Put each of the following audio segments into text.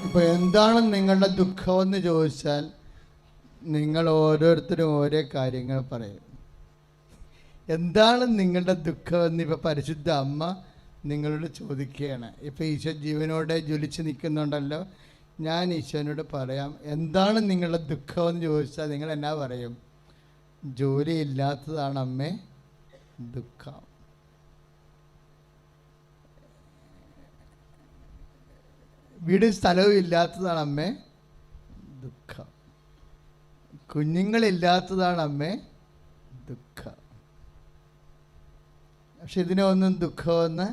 ഇപ്പോൾ എന്താണ് നിങ്ങളുടെ ദുഃഖമെന്ന് ചോദിച്ചാൽ നിങ്ങൾ ഓരോരുത്തരും ഓരോ കാര്യങ്ങൾ പറയും. എന്താണ് നിങ്ങളുടെ ദുഃഖമെന്ന് ഇപ്പോൾ പരിശുദ്ധ അമ്മ നിങ്ങളോട് ചോദിക്കുകയാണ്. ഇപ്പോൾ ഈശോ ജീവനോടെ ജ്വലിച്ച് നിൽക്കുന്നുണ്ടല്ലോ. ഞാൻ ഈശോനോട് പറയാം, എന്താണ് നിങ്ങളുടെ ദുഃഖമെന്ന് ചോദിച്ചാൽ നിങ്ങൾ എന്നാ പറയും? ജോലിയില്ലാത്തതാണ് അമ്മേ ദുഃഖം. വീട് സ്ഥലവും ഇല്ലാത്തതാണ് അമ്മേ ദുഃഖം. കുഞ്ഞുങ്ങളില്ലാത്തതാണ് അമ്മേ ദുഃഖം. പക്ഷെ ഇതിനൊന്നും ദുഃഖമെന്ന്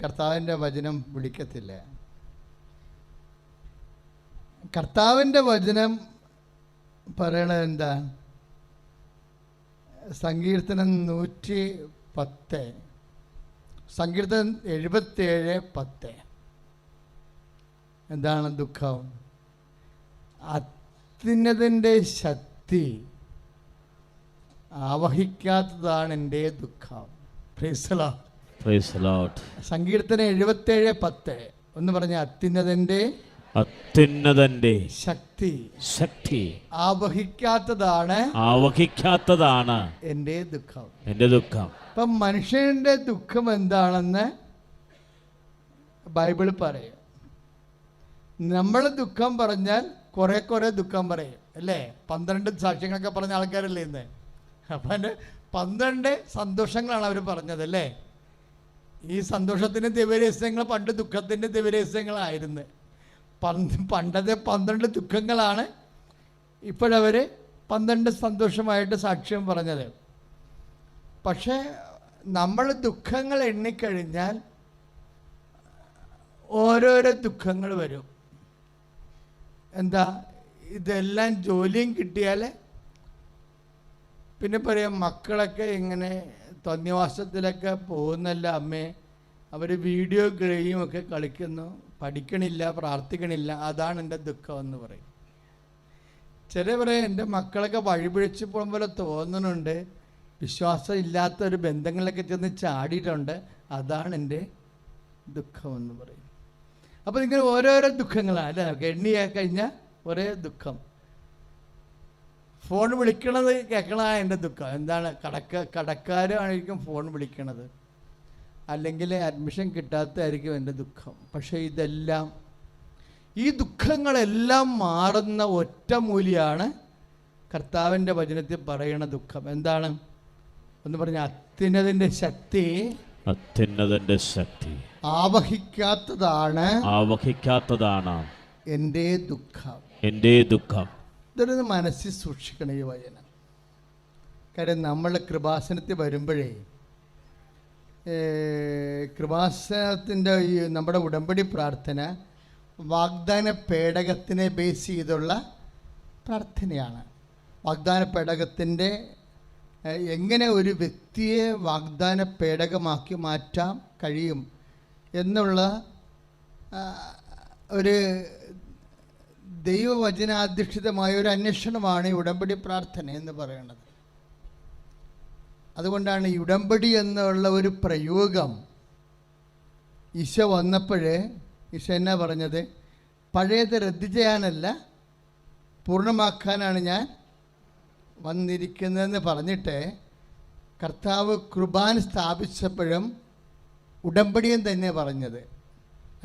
കർത്താവിൻ്റെ വചനം വിളിക്കത്തില്ല. കർത്താവിൻ്റെ വചനം പറയണത് എന്താ? സങ്കീർത്തനം 110, സങ്കീർത്തനം 77:10. എന്താണ് ദുഃഖം? അത്യുന്നതൻ്റെ ശക്തി ആവഹിക്കാത്തതാണ് എൻ്റെ ദുഃഖം. Praise the Lord. സങ്കീർത്തനം 77:10 ഒന്ന് പറഞ്ഞ, അത്യുന്നതൻ്റെ ശക്തി ആവഹിക്കാത്തതാണ് എൻ്റെ ദുഃഖം. അപ്പം മനുഷ്യന്റെ ദുഃഖം എന്താണെന്ന് ബൈബിൾ പറയും. നമ്മൾ ദുഃഖം പറഞ്ഞാൽ കുറെ ദുഃഖം പറയും അല്ലേ? 12 സാക്ഷ്യങ്ങളൊക്കെ പറഞ്ഞ ആൾക്കാരല്ലേ ഇന്ന്? അപ്പം 12 സന്തോഷങ്ങളാണ് അവർ പറഞ്ഞത് അല്ലേ? ഈ സന്തോഷത്തിൻ്റെ ദിവരഹസ്യങ്ങൾ പണ്ട് ദുഃഖത്തിൻ്റെ ദിവരഹസ്യങ്ങളായിരുന്നു. പണ്ടത്തെ 12 ദുഃഖങ്ങളാണ് ഇപ്പോഴവർ 12 സന്തോഷമായിട്ട് സാക്ഷ്യം പറഞ്ഞത്. പക്ഷേ നമ്മൾ ദുഃഖങ്ങൾ എണ്ണിക്കഴിഞ്ഞാൽ ഓരോരോ ദുഃഖങ്ങൾ വരും. എന്താ? ഇതെല്ലാം ജോലിയും കിട്ടിയാൽ പിന്നെ പറയാം, മക്കളൊക്കെ ഇങ്ങനെ തോന്നിവാസത്തിലൊക്കെ പോകുന്നല്ല അമ്മേ, അവർ വീഡിയോ ഗെയിമൊക്കെ കളിക്കുന്നു, പഠിക്കണില്ല, പ്രാർത്ഥിക്കണില്ല, അതാണ് എൻ്റെ ദുഃഖം എന്ന് പറയും. ചില പറയാം, എൻ്റെ മക്കളൊക്കെ വഴിപിഴച്ച് പോകുന്ന പോലെ തോന്നുന്നുണ്ട്, വിശ്വാസം ഇല്ലാത്ത ഒരു ബന്ധങ്ങളിലൊക്കെ ചെന്ന് ചാടിയിട്ടുണ്ട്, അതാണ് എൻ്റെ ദുഃഖം എന്ന് പറയും. അപ്പോൾ ഇങ്ങനെ ഓരോരോ ദുഃഖങ്ങളാണ് അല്ലേ? എണ്ണിയാ കഴിഞ്ഞാൽ ഒരേ ദുഃഖം. ഫോൺ വിളിക്കണത് കേൾക്കണതാണ് എൻ്റെ ദുഃഖം. എന്താണ്? കടക്കാരായിരിക്കും ഫോൺ വിളിക്കണത്, അല്ലെങ്കിൽ അഡ്മിഷൻ കിട്ടാത്തതായിരിക്കും എൻ്റെ ദുഃഖം. പക്ഷേ ഈ ദുഃഖങ്ങളെല്ലാം മാറുന്ന ഒറ്റ മൂല്യമാണ് കർത്താവിൻ്റെ വചനത്തിൽ പറയണ ദുഃഖം. എന്താണ്? ഒന്ന് പറഞ്ഞ, അത്യുന്നതൻ്റെ ശക്തി ആവഹിക്കാത്തതാണ് എൻ്റെ ദുഃഖം. ഇതൊരു മനസ്സിൽ സൂക്ഷിക്കണം ഈ വചനം. കാര്യം നമ്മൾ കൃപാസനത്തിൽ വരുമ്പോഴേ, കൃപാസനത്തിൻ്റെ ഈ നമ്മുടെ ഉടമ്പടി പ്രാർത്ഥന വാഗ്ദാന പേടകത്തിനെ ബേസ് ചെയ്തുള്ള പ്രാർത്ഥനയാണ്. വാഗ്ദാന പേടകത്തിൻ്റെ എങ്ങനെ ഒരു വ്യക്തിയെ വാഗ്ദാന പേടകമാക്കി മാറ്റാൻ കഴിയും എന്നുള്ള ഒരു ദൈവവചനാധിഷ്ഠിതമായ ഒരു അന്വേഷണമാണ് ഈ ഉടമ്പടി പ്രാർത്ഥന എന്ന് പറയുന്നത്. അതുകൊണ്ടാണ് ഈ ഉടമ്പടി എന്നുള്ള ഒരു പ്രയോഗം ഈശോ വന്നപ്പോഴേ ഈശോ എന്നാ പറഞ്ഞത്? പഴയത് റദ്ദ് ചെയ്യാനല്ല, പൂർണ്ണമാക്കാനാണ് ഞാൻ വന്നിരിക്കുന്നതെന്ന് പറഞ്ഞിട്ട് കർത്താവ് കുർബാന സ്ഥാപിച്ചപ്പോഴും ഉടമ്പടിയും തന്നെ പറഞ്ഞത്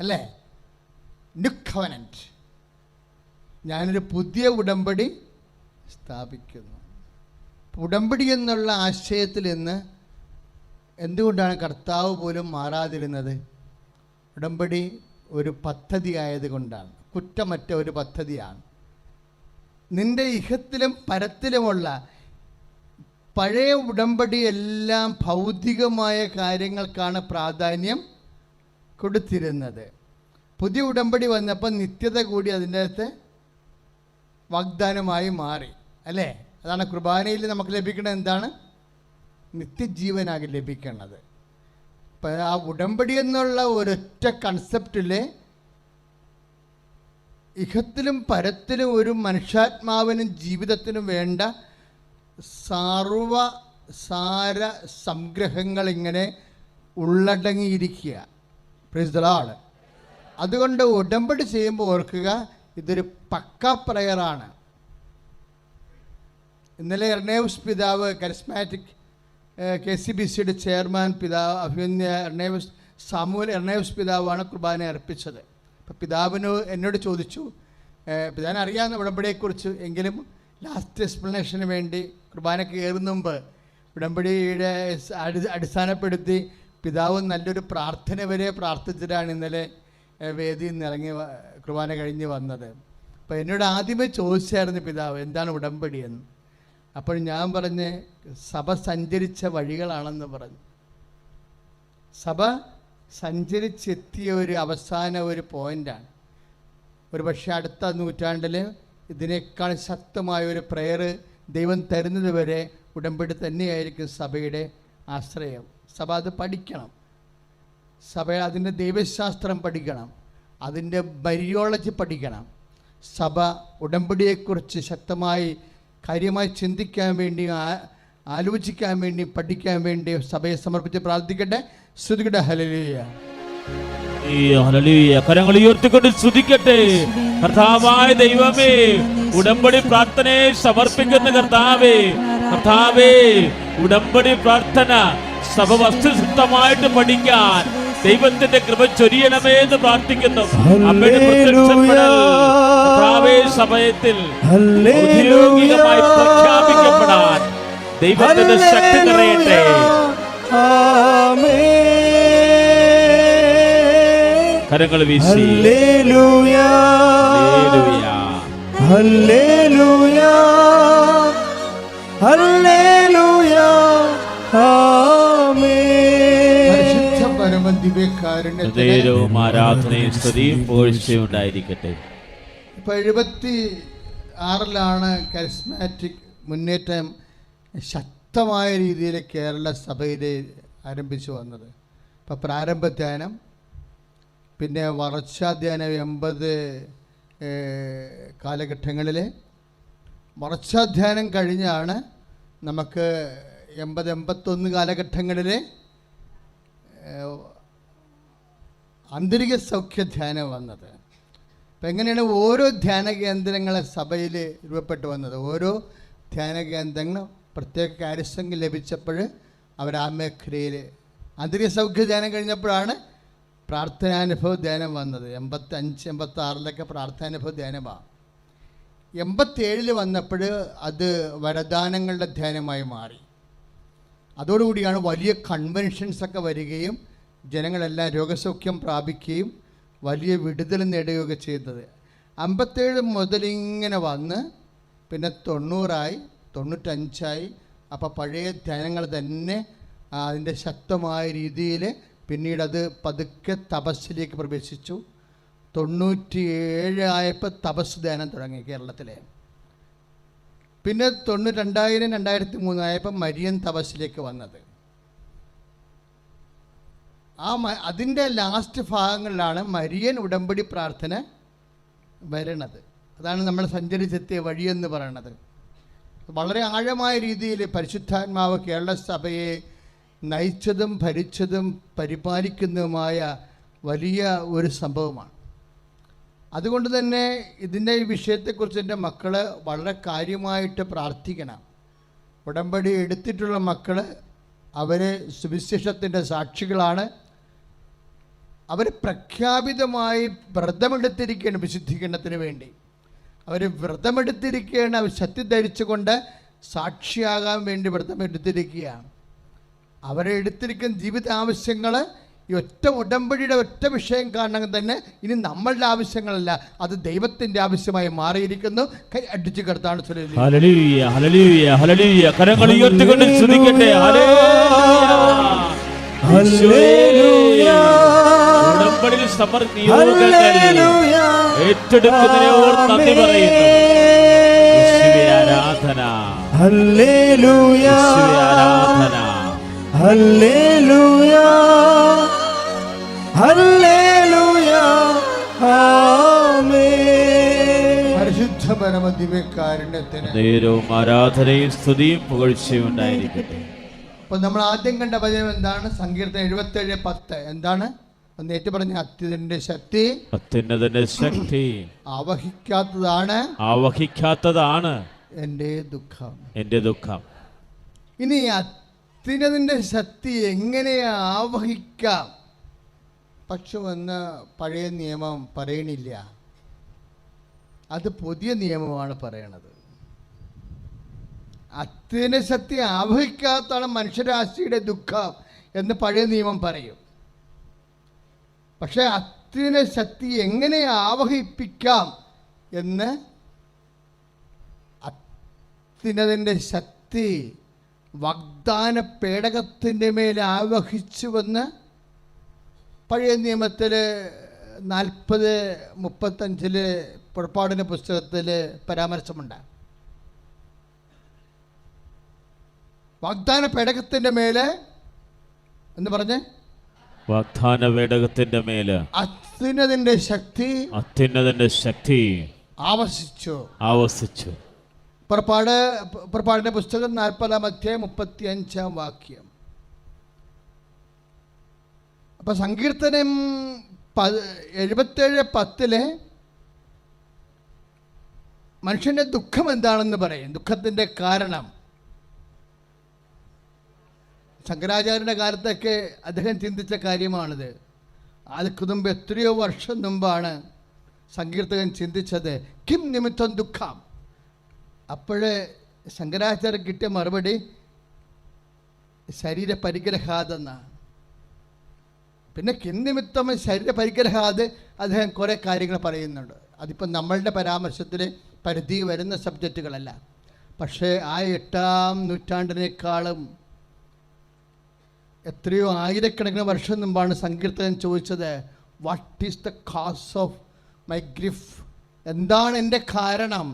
അല്ലേ? ന്യൂ കവനന്റ്, ഞാനൊരു പുതിയ ഉടമ്പടി സ്ഥാപിക്കുന്നു. ഉടമ്പടി എന്നുള്ള ആശയത്തിൽ നിന്ന് എന്തുകൊണ്ടാണ് കർത്താവ് പോലും മാറാതിരുന്നത്? ഉടമ്പടി ഒരു പദ്ധതി ആയതുകൊണ്ടാണ്, കുറ്റമറ്റ ഒരു പദ്ധതിയാണ്. നിന്റെ ഇഹത്തിലും പരത്തിലുമുള്ള പഴയ ഉടമ്പടി എല്ലാം ഭൗതികമായ കാര്യങ്ങൾക്കാണ് പ്രാധാന്യം കൊടുത്തിരുന്നത്. പുതിയ ഉടമ്പടി വന്നപ്പോൾ നിത്യത കൂടി അതിൻ്റെ അകത്ത് വാഗ്ദാനമായി മാറി അല്ലേ? അതാണ് കുർബാനയിൽ നമുക്ക് ലഭിക്കുന്നത്. എന്താണ്? നിത്യജീവനാകി ലഭിക്കുന്നത്. അപ്പം ആ ഉടമ്പടി എന്നുള്ള ഒരൊറ്റ കൺസെപ്റ്റിൽ ഇഹത്തിലും പരത്തിലും ഒരു മനുഷ്യാത്മാവിനും ജീവിതത്തിനും വേണ്ട സാര സംഗ്രഹങ്ങൾ ഇങ്ങനെ ഉള്ളടങ്ങിയിരിക്കുക. Praise the Lord. അതുകൊണ്ട് ഉടമ്പടി ചെയ്യുമ്പോൾ ഓർക്കുക, ഇതൊരു പക്ക പ്രയറാണ്. ഇന്നലെ എർണേവസ് പിതാവ്, കരിസ്മാറ്റിക് KCBCയുടെ ചെയർമാൻ പിതാവ് അഭിമന്യ സാമുവൽ എർണേവസ് പിതാവാണ് കുർബാന അർപ്പിച്ചത്. അപ്പോൾ പിതാവിന് എന്നോട് ചോദിച്ചു, പിതാവിന് അറിയാവുന്ന ഉടമ്പടിയെക്കുറിച്ച്, എങ്കിലും ലാസ്റ്റ് എക്സ്പ്ലനേഷന് വേണ്ടി കുർബാന കയറുന്ന മുമ്പ് ഉടമ്പടിയുടെ അടിസ്ഥാനപ്പെടുത്തി പിതാവ് നല്ലൊരു പ്രാർത്ഥന വരെ പ്രാർത്ഥിച്ചിട്ടാണ് ഇന്നലെ വേദിയിൽ നിന്ന് ഇറങ്ങി കുർബാന കഴിഞ്ഞ് വന്നത്. അപ്പോൾ എന്നോട് ആദ്യമേ ചോദിച്ചായിരുന്നു പിതാവ് എന്താണ് ഉടമ്പടിയെന്ന്. അപ്പോൾ ഞാൻ പറഞ്ഞ് സഭ സഞ്ചരിച്ച വഴികളാണെന്ന് പറഞ്ഞു. സഭ സഞ്ചരിച്ചെത്തിയ ഒരു അവസാന ഒരു പോയിൻ്റാണ്. ഒരു പക്ഷേ അടുത്ത നൂറ്റാണ്ടിൽ ഇതിനേക്കാൾ ശക്തമായ ഒരു പ്രയർ ദൈവം തരുന്നത് വരെ ഉടമ്പടി തന്നെയായിരിക്കും സഭയുടെ ആശ്രയം. സഭ അത് പഠിക്കണം. സഭ അതിൻ്റെ ദൈവശാസ്ത്രം പഠിക്കണം, അതിൻ്റെ ബൈറിയോളജി പഠിക്കണം. സഭ ഉടമ്പടിയെക്കുറിച്ച് ശക്തമായി കാര്യമായി ചിന്തിക്കാൻ വേണ്ടി, ആലോചിക്കാൻ വേണ്ടി, പഠിക്കാൻ വേണ്ടി സഭയെ സമർപ്പിച്ച് പ്രാർത്ഥിക്കട്ടെ. സ്തുതിക്കട്ടെ. ഹല്ലേലൂയ, ഹല്ലേലൂയ. കരങ്ങൾ ഉയർത്തിക്കൊണ്ട് സ്തുതിക്കട്ടെ. കർത്താവായ ദൈവമേ, ഉടമ്പടി പ്രാർത്ഥനയെ സമർപ്പിക്കുന്ന കർത്താവേ, കർത്താവേ, ഉടമ്പടി പ്രാർത്ഥന സഭ വസ്തുനിഷ്ഠമായിട്ട് പഠിക്കാൻ ദൈവത്തിന്റെ കൃപ ചൊരിയണമേ എന്ന് പ്രാർത്ഥിക്കുന്നു. അമ്മയുടെ പ്രത്യക്ഷപ്പെടൽ കർത്താവേ സമയത്തിൽ ഔദ്യോഗികമായി പ്രഖ്യാപിക്കപ്പെടാൻ ദൈവത്തിന്റെ ശക്തി നിറയട്ടെ. കരങ്ങൾ വീശി ഹല്ലേലൂയ, ഹല്ലേലൂയ, ഹല്ലേലൂയ, ആരാധനയും സ്തുതിയും പുകഴ്ചയും ഉണ്ടായിരിക്കട്ടെ. ഇപ്പോൾ 76-ലാണ് കരിസ്മാറ്റിക് മുന്നേറ്റം ശക്തമായ രീതിയിൽ കേരള സഭയിൽ ആരംഭിച്ചു വന്നത്. ഇപ്പോൾ പ്രാരംഭ ധ്യാനം, പിന്നെ വളർച്ചാധ്യാനം 80 കാലഘട്ടങ്ങളിൽ. വളർച്ചാധ്യാനം കഴിഞ്ഞാണ് നമുക്ക് 80-81 കാലഘട്ടങ്ങളിൽ ആന്തരിക സൗഖ്യധ്യാനം വന്നത്. അപ്പം എങ്ങനെയാണ് ഓരോ ധ്യാന കേന്ദ്രങ്ങളെ സഭയിൽ രൂപപ്പെട്ടു വന്നത്? ഓരോ ധ്യാന കേന്ദ്രങ്ങളും പ്രത്യേക കാര്യസംഖ്യ ലഭിച്ചപ്പോൾ അവർ ആ മേഖലയിൽ ആന്തരിക സൗഖ്യധ്യാനം കഴിഞ്ഞപ്പോഴാണ് പ്രാർത്ഥനാനുഭവ ധ്യാനം വന്നത്. 85-86 പ്രാർത്ഥനാനുഭവ ധ്യാനമാണ്. 87 വന്നപ്പോൾ അത് വരദാനങ്ങളുടെ ധ്യാനമായി മാറി. അതോടുകൂടിയാണ് വലിയ കൺവെൻഷൻസൊക്കെ വരികയും ജനങ്ങളെല്ലാം രോഗസൗഖ്യം പ്രാപിക്കുകയും വലിയ വിടുതൽ നേടുകയൊക്കെ ചെയ്തത്. 57 മുതലിങ്ങനെ വന്ന് പിന്നെ 90-ആയി, 95-ആയി. അപ്പോൾ പഴയ ധ്യാനങ്ങൾ തന്നെ അതിൻ്റെ ശക്തമായ രീതിയിൽ പിന്നീടത് പതുക്കെ തപസ്സിലേക്ക് പ്രവേശിച്ചു. 97 ആയപ്പോൾ തപസ് ധ്യാനം തുടങ്ങി കേരളത്തിലെ. പിന്നെ 2000-2003 ആയപ്പോൾ മരിയൻ തപസ്സിലേക്ക് വന്നത്. അതിൻ്റെ ലാസ്റ്റ് ഭാഗങ്ങളിലാണ് മരിയൻ ഉടമ്പടി പ്രാർത്ഥന വരണത്. അതാണ് നമ്മൾ സഞ്ചരിച്ചെത്തിയ വഴിയെന്ന് പറയണത്. വളരെ ആഴമായ രീതിയിൽ പരിശുദ്ധാത്മാവ് കേരള സഭയെ നയിച്ചതും ഭരിച്ചതും പരിപാലിക്കുന്നതുമായ വലിയ ഒരു സംഭവമാണ്. അതുകൊണ്ട് തന്നെ ഇതിൻ്റെ ഈ വിഷയത്തെക്കുറിച്ച് എൻ്റെ മക്കൾ വളരെ കാര്യമായിട്ട് പ്രാർത്ഥിക്കണം. ഉടമ്പടി എടുത്തിട്ടുള്ള മക്കൾ അവർ സുവിശേഷത്തിൻ്റെ സാക്ഷികളാണ്. അവർ പ്രഖ്യാപിതമായി വ്രതമെടുത്തിരിക്കുകയാണ് വിശുദ്ധീകരണത്തിന് വേണ്ടി. അവർ വ്രതമെടുത്തിരിക്കുകയാണ്. അവർ സത്യം ധരിച്ചുകൊണ്ട് സാക്ഷിയാകാൻ വേണ്ടി വ്രതമെടുത്തിരിക്കുകയാണ്. അവരെ എടുത്തിരിക്കുന്ന ജീവിത ആവശ്യങ്ങൾ ഈ ഒറ്റ ഉടമ്പടിയുടെ ഒറ്റ വിഷയം കാരണം തന്നെ ഇനി നമ്മളുടെ ആവശ്യങ്ങളല്ല, അത് ദൈവത്തിൻ്റെ ആവശ്യമായി മാറിയിരിക്കുന്നു. കൈ അടിച്ചു കടത്താണ്. ഹല്ലേലൂയ, ഹല്ലേലൂയ, ഹല്ലേലൂയ. കരങ്ങൾ ഉയർത്തിക്കൊണ്ട് സ്തുതിക്കട്ടെ. ഹല്ലേലൂയ. ഉടമ്പടിയിൽ സമർപ്പിക്കുന്നതിനെ ഏറ്റെടുക്കുന്നതിനെ ഓർത്ത് നന്ദി പറയുന്നു. യേശുവേ ആരാധന, ഹല്ലേലൂയ, യേശുവേ ആരാധന, ഹല്ലേലൂയ, ഹല്ലേലൂയ, ആമേൻ. പരിശുദ്ധ പരമദിവ്യകാരുണ്യത്തിന് നേരവും ആരാധനയും സ്തുതിയും പുകഴ്ചയും ഉണ്ടായിരിക്കട്ടെ. അപ്പോൾ നമ്മൾ ആദ്യം കണ്ട വചനം എന്താണ്? സങ്കീർത്തനം 77:10. എന്താണ്? എന്നേറ്റ് പറഞ്ഞ അത്യുന്നതന്റെ ശക്തി അത്യുന്നതന്റെ ശക്തി ആവഹിക്കാത്തതാണ് എൻ്റെ ദുഃഖം. എൻ്റെ ദുഃഖം. ഇനി അത്യുന്നതന്റെ ശക്തി എങ്ങനെ ആവഹിക്കാം? പക്ഷെ എന്ന് പഴയ നിയമം പറയണില്ല, അത് പുതിയ നിയമമാണ് പറയണത്. അത്യുന്ന ശക്തി ആവഹിക്കാത്തതാണ് മനുഷ്യരാശിയുടെ ദുഃഖം എന്ന് പഴയ നിയമം പറയും. പക്ഷെ അത്യുന്ന ശക്തി എങ്ങനെ ആവഹിപ്പിക്കാം എന്ന് അത്യുന്നതന്റെ ശക്തി വാഗ്ദാന പേടകത്തിൻ്റെ മേൽ ആവഹിച്ചുവെന്ന് പഴയ നിയമത്തിൽ 40:35 പുറപ്പാടിൻ്റെ പുസ്തകത്തിൽ പരാമർശമുണ്ട്. വാഗ്ദാന പേടകത്തിൻ്റെ മേലെ എന്ന് പറഞ്ഞ് വാഗ്ദാന പേടകത്തിന്റെ മേല് അത്യുന്നതന്റെ ശക്തി ആവസിച്ചു. പുറപ്പാടിന്റെ പുസ്തകം 40:35 അപ്പൊ സങ്കീർത്തനം 77:10 മനുഷ്യന്റെ ദുഃഖം എന്താണെന്ന് പറയും. ദുഃഖത്തിന്റെ കാരണം ശങ്കരാചാര്യന്റെ കാലത്തൊക്കെ അദ്ദേഹം ചിന്തിച്ച കാര്യമാണിത്. അതിന് മുമ്പ് എത്രയോ വർഷം മുമ്പാണ് സങ്കീർത്തകൻ ചിന്തിച്ചത്, കിം നിമിത്തം ദുഃഖം. അപ്പോഴേ ശങ്കരാചാര്യൻ കിട്ടിയ മറുപടി ശരീര പരിഗ്രഹാതെന്നാണ്. പിന്നെ കിം നിമിത്തം ശരീര പരിഗ്രഹാത് അദ്ദേഹം കുറേ കാര്യങ്ങൾ പറയുന്നുണ്ട്. അതിപ്പം നമ്മളുടെ പരാമർശത്തിൽ പരിധി വരുന്ന സബ്ജക്റ്റുകളല്ല. പക്ഷേ ആ 8-ാം നൂറ്റാണ്ടിനേക്കാളും എത്രയോ ആയിരക്കണക്കിന് വർഷം മുമ്പാണ് സങ്കീർത്തകൻ ചോദിച്ചത്, what is the cause of my grief? എന്താണ് എൻ്റെ കാരണം?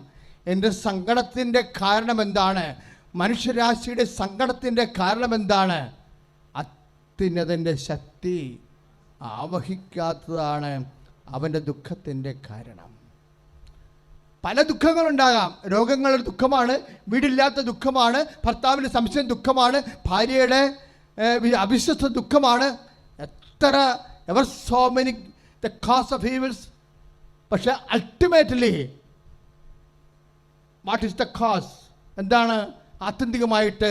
എൻ്റെ സങ്കടത്തിൻ്റെ കാരണം എന്താണ്? മനുഷ്യരാശിയുടെ സങ്കടത്തിൻ്റെ കാരണം എന്താണ്? അത്യുന്നതൻ്റെ ശക്തി ആവഹിക്കാത്തതാണ് അവൻ്റെ ദുഃഖത്തിൻ്റെ കാരണം. പല ദുഃഖങ്ങളുണ്ടാകാം. രോഗങ്ങളുടെ ദുഃഖമാണ്, വീടില്ലാത്ത ദുഃഖമാണ്, ഭർത്താവിൻ്റെ സംശയം ദുഃഖമാണ്, ഭാര്യയുടെ അവിശ്വസ്ത ദുഃഖമാണ്, ever so many the cause of evils. പക്ഷെ അൾട്ടിമേറ്റ്ലി വാട്ട് ഈസ് ദ കാസ്? എന്താണ് ആത്യന്തികമായിട്ട്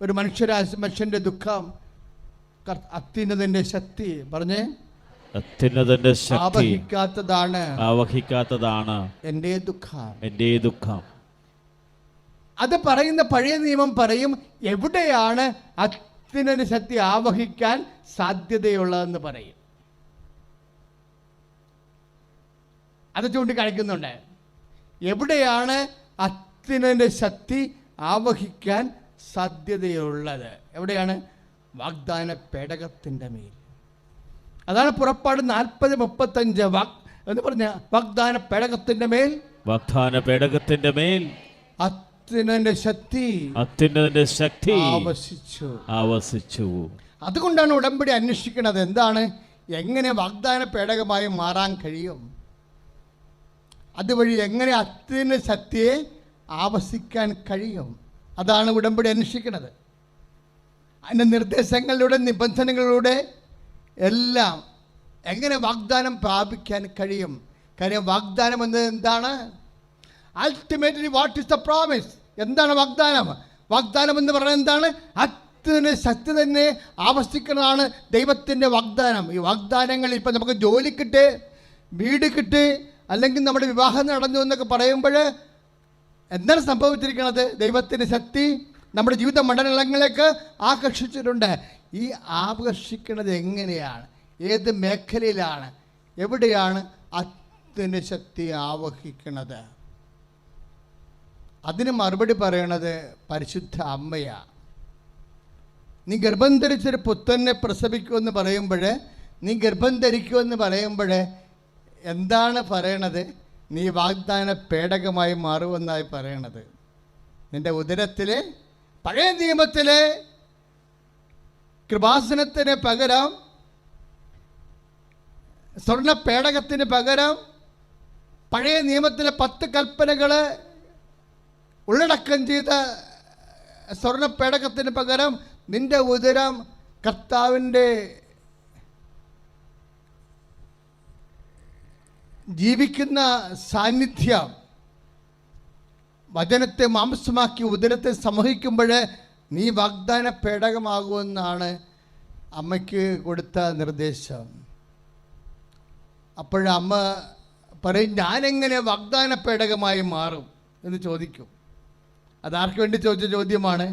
ഒരു മനുഷ്യൻ്റെ ദുഃഖം? അത്യുന്നതന്റെ ശക്തി പറഞ്ഞേ, അത്യുന്നതന്റെ ശക്തി ആവഹിക്കാത്തതാണ് എൻ്റെ ദുഃഖം. അത് പറയുന്ന പഴയ നിയമം പറയും, എവിടെയാണ് അത്യുന്നതന്റെ ശക്തി ആവഹിക്കാൻ സാധ്യതയുള്ളതെന്ന് പറയും. അത് ചൂണ്ടിക്കാണിക്കുന്നുണ്ട്. എവിടെയാണ് അത്യുന്നതന്റെ ശക്തി ആവഹിക്കാൻ സാധ്യതയുള്ളത്? എവിടെയാണ്? വാഗ്ദാന പേടകത്തിൻ്റെ മേൽ. അതാണ് പുറപ്പാട് 40:35 എന്ന് പറഞ്ഞ വാഗ്ദാന പേടകത്തിൻ്റെ മേൽ അത്യുന്നതന്റെ ശക്തി ആവസിച്ചു. അതുകൊണ്ടാണ് ഉടമ്പടി അന്വേഷിക്കുന്നത്. എന്താണ്? എങ്ങനെ വാഗ്ദാന പേടകമായി മാറാൻ കഴിയും? അതുവഴി എങ്ങനെ അത്യുന്നത ശക്തിയെ ആവസിക്കാൻ കഴിയും? അതാണ് ഉടമ്പടി അന്വേഷിക്കുന്നത്. അതിൻ്റെ നിർദ്ദേശങ്ങളിലൂടെ, നിബന്ധനകളിലൂടെ എല്ലാം എങ്ങനെ വാഗ്ദാനം പ്രാപിക്കാൻ കഴിയും? കാര്യം വാഗ്ദാനം എന്നത് എന്താണ്? Ultimately what is the promise? എന്താണ് വാഗ്ദാനം? വാഗ്ദാനം എന്ന് പറയുന്നത് എന്താണ്? അത്യുന്നത ശക്തി തന്നെ ആവസിക്കുന്നതാണ് ദൈവത്തിൻ്റെ വാഗ്ദാനം. ഈ വാഗ്ദാനങ്ങൾ ഇപ്പം നമുക്ക് ജോലി കിട്ടി, വീട് കിട്ടി, അല്ലെങ്കിൽ നമ്മുടെ വിവാഹം നടന്നു എന്നൊക്കെ പറയുമ്പോൾ എന്താണ് സംഭവിച്ചിരിക്കുന്നത്? ദൈവത്തിൻ്റെ ശക്തി നമ്മുടെ ജീവിത മണ്ഡലങ്ങളിലേക്ക് ആകർഷിച്ചിട്ടുണ്ട്. ഈ ആകർഷിക്കുന്നത് എങ്ങനെയാണ്? ഏത് മേഖലയിലാണ്? എവിടെയാണ് അത്യുന്നത ശക്തി ആവഹിക്കുന്നത്? അതിന് മറുപടി പറയണത് പരിശുദ്ധ അമ്മയാണ്. നീ ഗർഭം ധരിച്ചൊരു പുത്രനെ പ്രസവിക്കുമെന്ന് പറയുമ്പോൾ എന്താണ് പറയണത്? നീ വാഗ്ദാന പേടകമായി മാറുമെന്നായി പറയണത്. നിന്റെ ഉദരത്തിലെ പഴയ നിയമത്തിലെ കൃപാസനത്തിന് പകരം, സ്വർണ്ണ പേടകത്തിന് പകരം, പഴയ നിയമത്തിലെ 10 കൽപ്പനകൾ ഉള്ളടക്കം ചെയ്ത സ്വർണ്ണ പേടകത്തിന് പകരം നിന്റെ ഉദരം കർത്താവിൻ്റെ ജീവിക്കുന്ന സാന്നിധ്യം വചനത്തെ മാംസമാക്കി ഉദരത്തെ സമൂഹിക്കുമ്പോൾ നീ വാഗ്ദാന പേടകമാകുമെന്നാണ് അമ്മയ്ക്ക് കൊടുത്ത നിർദ്ദേശം. അപ്പോഴമ്മ പറയും, ഞാനെങ്ങനെ വാഗ്ദാന പേടകമായി മാറും എന്ന് ചോദിക്കും. അതാർക്ക് വേണ്ടി ചോദിച്ച ചോദ്യമാണ്?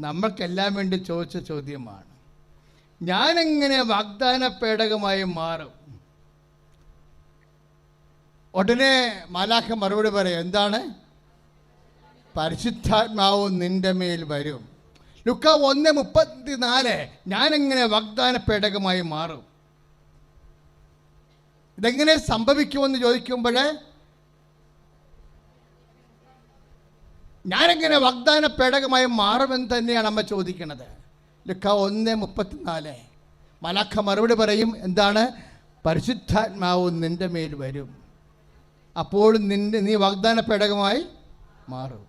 നമ്മൾക്കെല്ലാം വേണ്ടി ചോദിച്ച ചോദ്യമാണ്. ഞാനെങ്ങനെ വാഗ്ദാന പേടകമായി മാറും? ഉടനെ മാലാഖ മറുപടി പറയും, എന്താണ്? പരിശുദ്ധാത്മാവ് നിന്റെ മേൽ വരും. ലൂക്ക 1:34 ഞാനെങ്ങനെ വാഗ്ദാന പേടകമായി മാറും? ഇതെങ്ങനെ സംഭവിക്കുമെന്ന് ചോദിക്കുമ്പോൾ ഞാനെങ്ങനെ വാഗ്ദാന പേടകമായി മാറുമെന്ന് തന്നെയാണ് അമ്മ ചോദിക്കുന്നത്. ലൂക്ക 1:34 മാലാഖ മറുപടി പറയും, എന്താണ്? പരിശുദ്ധാത്മാവ് നിന്റെ മേൽ വരും, അപ്പോൾ നീ വാഗ്ദാന പേടകമായി മാറും.